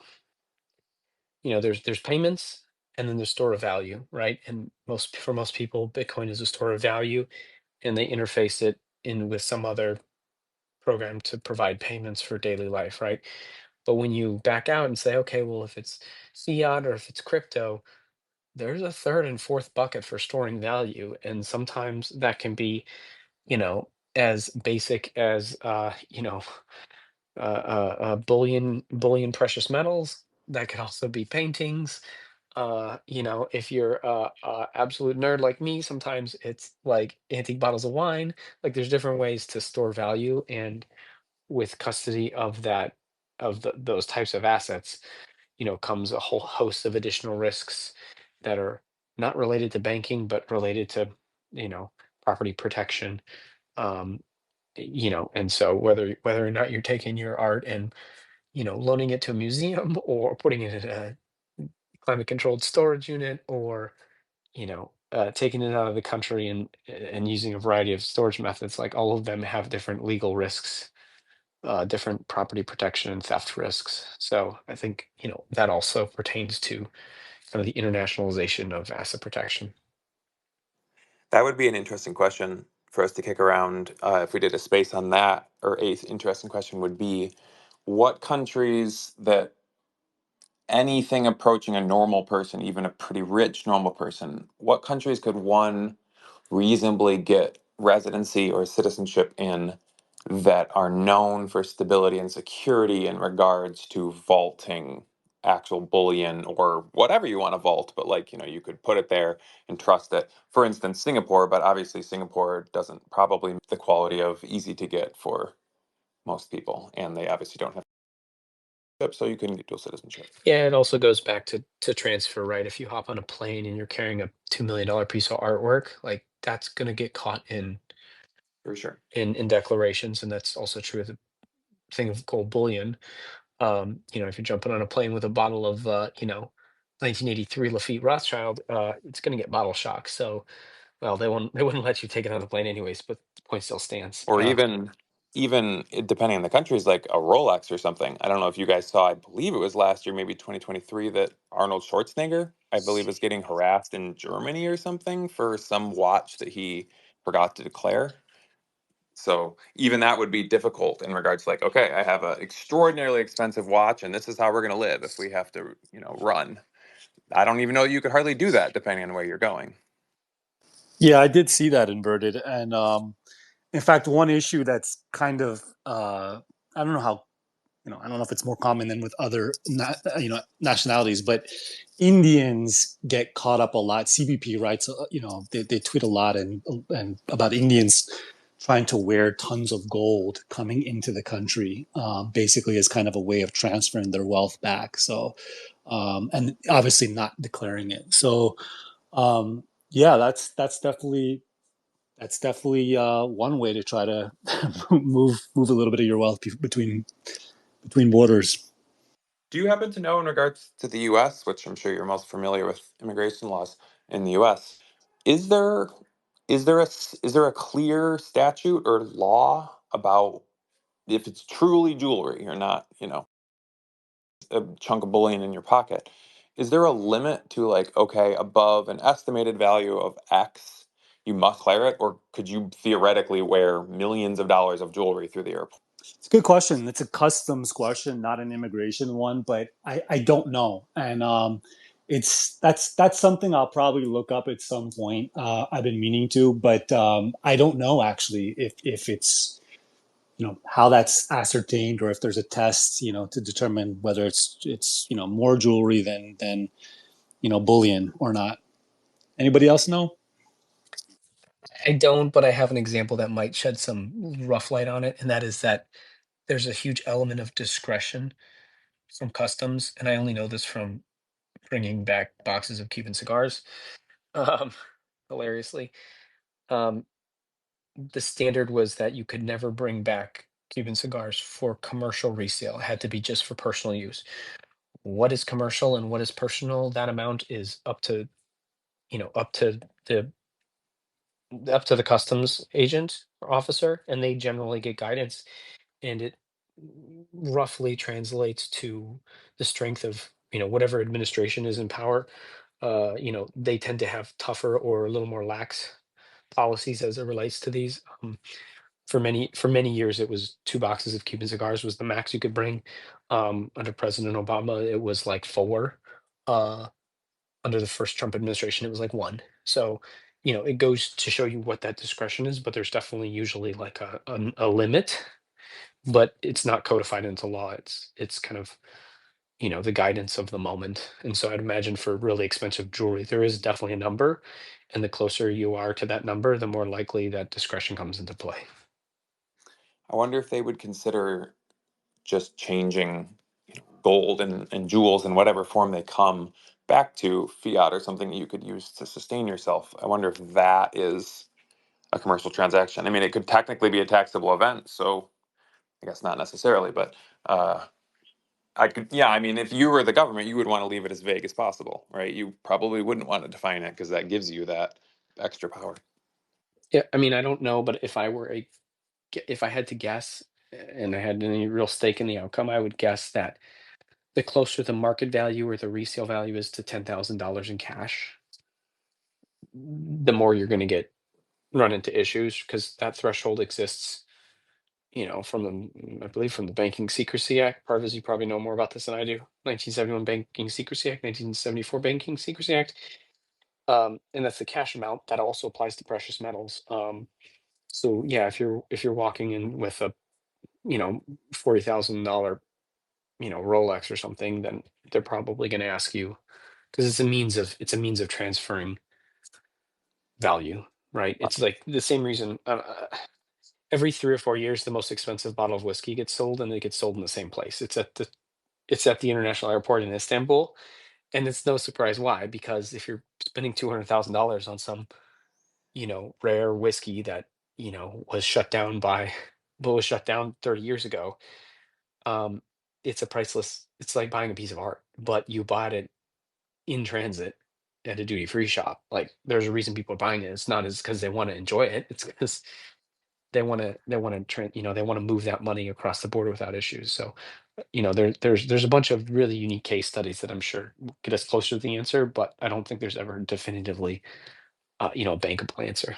there's payments, and then there's store of value, right? And for most people, Bitcoin is a store of value, and they interface it in with some other program to provide payments for daily life, right? But when you back out and say, okay, well, if it's fiat or if it's crypto, there's a third and fourth bucket for storing value, and sometimes that can be, as basic as bullion precious metals. That could also be paintings. If you're a absolute nerd like me, sometimes it's like antique bottles of wine. Like there's different ways to store value, and with custody of that those types of assets, comes a whole host of additional risks that are not related to banking, but related to, property protection. Um, and so whether or not you're taking your art and, loaning it to a museum or putting it in a climate controlled storage unit, or, taking it out of the country and using a variety of storage methods, like all of them have different legal risks, different property protection and theft risks. So I think, that also pertains to kind of the internationalization of asset protection. That would be an interesting question for us to kick around if we did a space on that. Or a interesting question would be, what countries that anything approaching a normal person, even a pretty rich normal person, what countries could one reasonably get residency or citizenship in that are known for stability and security in regards to vaulting actual bullion or whatever you want to vault, but like, you could put it there and trust it. For instance, Singapore, but obviously Singapore doesn't probably meet the quality of easy to get for most people, and they obviously don't have so you couldn't get dual citizenship. Yeah, it also goes back to transfer, right? If you hop on a plane and you're carrying a $2 million piece of artwork, like that's gonna get caught in For sure. in declarations, and that's also true of the thing of gold bullion. If you're jumping on a plane with a bottle of 1983 Lafite Rothschild, it's gonna get bottle shock. So, well, they wouldn't let you take it on the plane anyways, but the point still stands. Or even depending on the countries, like a Rolex or something. I don't know if you guys saw, I believe it was last year, maybe 2023, that Arnold Schwarzenegger, I believe, was getting harassed in Germany or something for some watch that he forgot to declare. So even that would be difficult in regards to like, okay, I have an extraordinarily expensive watch and this is how we're going to live if we have to, run. I don't even know you could hardly do that depending on where you're going. Yeah, I did see that inverted, and in fact, one issue that's kind of I don't know how I don't know if it's more common than with other nationalities, but Indians get caught up a lot. CBP writes, they tweet a lot and about Indians trying to wear tons of gold coming into the country, basically as kind of a way of transferring their wealth back. So, and obviously not declaring it. So, yeah, that's definitely one way to try to move a little bit of your wealth between borders. Do you happen to know in regards to the US, which I'm sure you're most familiar with immigration laws in the US, is there is there a clear statute or law about if it's truly jewelry or not, a chunk of bullion in your pocket? Is there a limit to like, okay, above an estimated value of X, you must declare it, or could you theoretically wear millions of dollars of jewelry through the airport? It's a good question. It's a customs question, not an immigration one, but I don't know. And that's something I'll probably look up at some point. I've been meaning to, but I don't know actually if it's how that's ascertained, or if there's a test to determine whether it's more jewelry than bullion or not. Anybody else know? I don't, but I have an example that might shed some rough light on it, and that is that there's a huge element of discretion from customs, and I only know this from bringing back boxes of Cuban cigars. Um, Hilariously, um, the standard was that you could never bring back Cuban cigars for commercial resale. It had to be just for personal use. What is commercial and what is personal? That amount is up to up to the customs agent or officer, and they generally get guidance, and it roughly translates to the strength of whatever administration is in power. They tend to have tougher or a little more lax policies as it relates to these. For many years, it was 2 boxes of Cuban cigars was the max you could bring. Under President Obama, it was like 4. Uh, Under the first Trump administration, it was like 1. So, it goes to show you what that discretion is, but there's definitely usually like a limit, but it's not codified into law. It's kind of, the guidance of the moment. And so I'd imagine for really expensive jewelry, there is definitely a number, and the closer you are to that number, the more likely that discretion comes into play. I wonder if they would consider just changing gold and jewels in whatever form they come back to fiat or something that you could use to sustain yourself. I wonder if that is a commercial transaction. I mean, it could technically be a taxable event, so I guess not necessarily, but I mean, if you were the government, you would want to leave it as vague as possible, right? You probably wouldn't want to define it because that gives you that extra power. Yeah, I mean, I don't know, but if I had to guess and I had any real stake in the outcome, I would guess that the closer the market value or the resale value is to $10,000 in cash, the more you're going to run into issues, because that threshold exists, I believe from the Banking Secrecy Act. Parvis, you probably know more about this than I do. 1971 Banking Secrecy Act, 1974 Banking Secrecy Act. And that's the cash amount. That also applies to precious metals. So yeah, if you're walking in with a $40,000 Rolex or something, then they're probably going to ask you, because it's a means of transferring value, right? It's like the same reason. Every 3 or 4 years, the most expensive bottle of whiskey gets sold, and it gets sold in the same place. It's at the international airport in Istanbul, and it's no surprise why. Because if you're spending $200,000 on some rare whiskey that was shut down but was shut down 30 years ago, um, it's a priceless. It's like buying a piece of art, but you bought it in transit at a duty free shop. Like, there's a reason people are buying it. It's not as because they want to enjoy it. It's because they want to move that money across the border without issues. So there's a bunch of really unique case studies that I'm sure will get us closer to the answer, but I don't think there's ever definitively a bankable answer.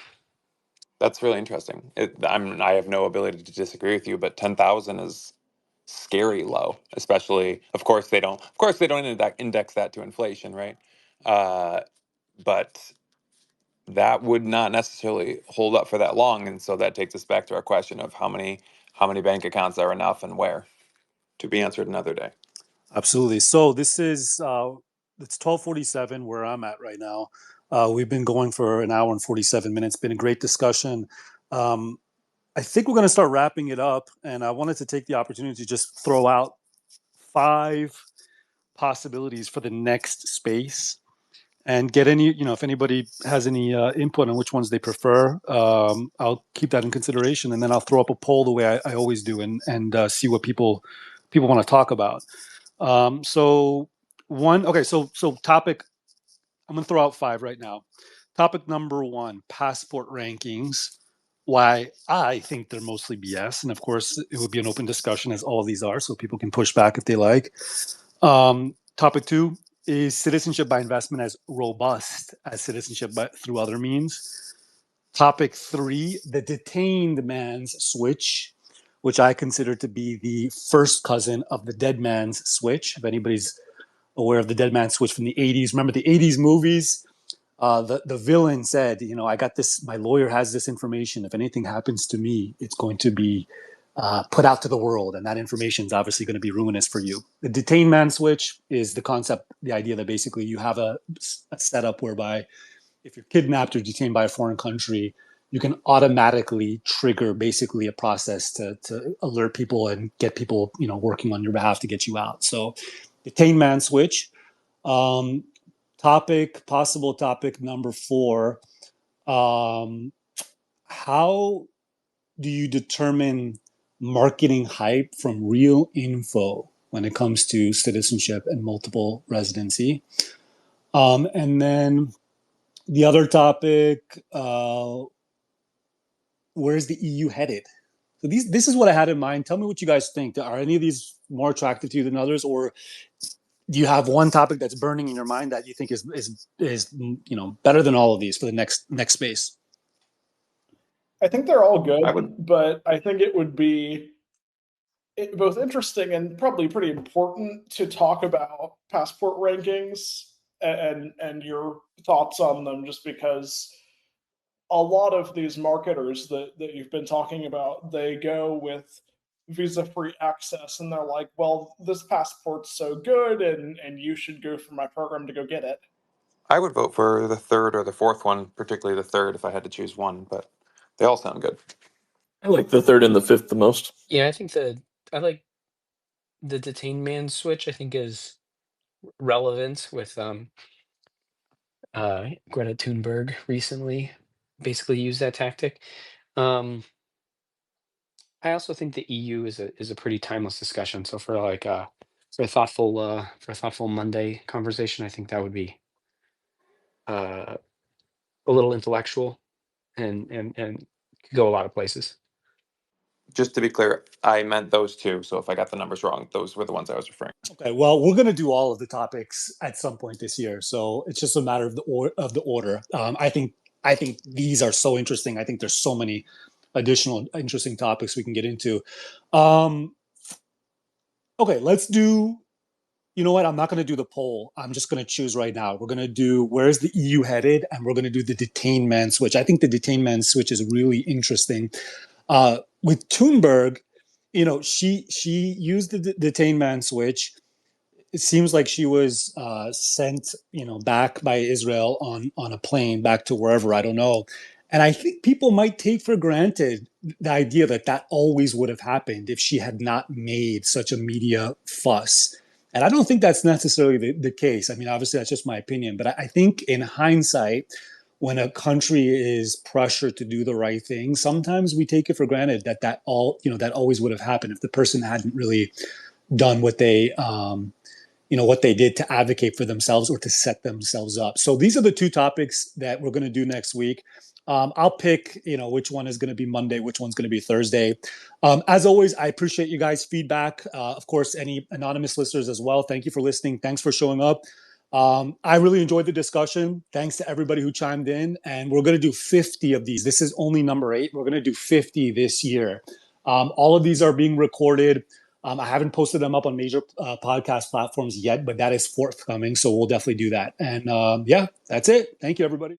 That's really interesting. I have no ability to disagree with you, but 10,000 is scary low. Especially, of course they don't index that to inflation, right? But that would not necessarily hold up for that long, and so that takes us back to our question of how many bank accounts are enough and where, to be answered another day. Absolutely. So this is it's 12:47 where I'm at right now. We've been going for an hour and 47 minutes. Been a great discussion. I think we're going to start wrapping it up, and I wanted to take the opportunity to just throw out 5 possibilities for the next space, and get any, if anybody has any input on which ones they prefer. I'll keep that in consideration, and then I'll throw up a poll the way I always do, and see what people want to talk about. So topic, I'm going to throw out 5 right now. Topic number 1, passport rankings. Why I think they're mostly BS. And of course, it would be an open discussion, as all of these are, so people can push back if they like. Topic 2, is citizenship by investment as robust as citizenship through other means? Topic 3, the detained man's switch, which I consider to be the first cousin of the dead man's switch. If anybody's aware of the dead man's switch from the 80s, remember the 80s movies? The villain said, I got this, my lawyer has this information. If anything happens to me, it's going to be put out to the world, and that information is obviously going to be ruinous for you. The detained man switch is the concept, the idea that basically you have a setup whereby if you're kidnapped or detained by a foreign country, you can automatically trigger basically a process to alert people and get people, working on your behalf to get you out. So detained man switch. Possible topic number 4. How do you determine marketing hype from real info when it comes to citizenship and multiple residency? And then the other topic, where's the EU headed? So this is what I had in mind. Tell me what you guys think. Are any of these more attractive to you than others, or do you have one topic that's burning in your mind that you think is better than all of these for the next space? I think they're all good, but I think it would be both interesting and probably pretty important to talk about passport rankings and your thoughts on them, just because a lot of these marketers that you've been talking about, they go with visa-free access, and they're like, well, this passport's so good, and you should go for my program to go get it. I would vote for the third or the fourth one, particularly the third if I had to choose one, but they all sound good. I like the third and the fifth the most. Yeah, I think I like the detained man switch, I think, is relevant with Greta Thunberg recently basically used that tactic. Um, I also think the EU is a pretty timeless discussion. So for a thoughtful Monday conversation, I think that would be uh, a little intellectual and could go a lot of places. Just to be clear, I meant those two. So if I got the numbers wrong, those were the ones I was referring to. Okay, well, we're going to do all of the topics at some point this year, so it's just a matter of the order. I think these are so interesting. I think there's so many additional interesting topics we can get into. Okay, let's do. You know what? I'm not going to do the poll. I'm just going to choose right now. We're going to do where's the EU headed, and we're going to do the detained man switch. I think the detained man switch is really interesting. With Thunberg, she used the detained man switch. It seems like she was sent, back by Israel on a plane back to wherever, I don't know. And I think people might take for granted the idea that that always would have happened if she had not made such a media fuss. And I don't think that's necessarily the case. I mean, obviously, that's just my opinion. But I think in hindsight, when a country is pressured to do the right thing, sometimes we take it for granted that always would have happened if the person hadn't really done what they did to advocate for themselves or to set themselves up. So these are the two topics that we're going to do next week. I'll pick, which one is going to be Monday, which one's going to be Thursday. As always, I appreciate you guys' feedback. Of course, any anonymous listeners as well. Thank you for listening. Thanks for showing up. I really enjoyed the discussion. Thanks to everybody who chimed in. And we're going to do 50 of these. This is only number 8. We're going to do 50 this year. All of these are being recorded. I haven't posted them up on major podcast platforms yet, but that is forthcoming. So we'll definitely do that. And that's it. Thank you, everybody.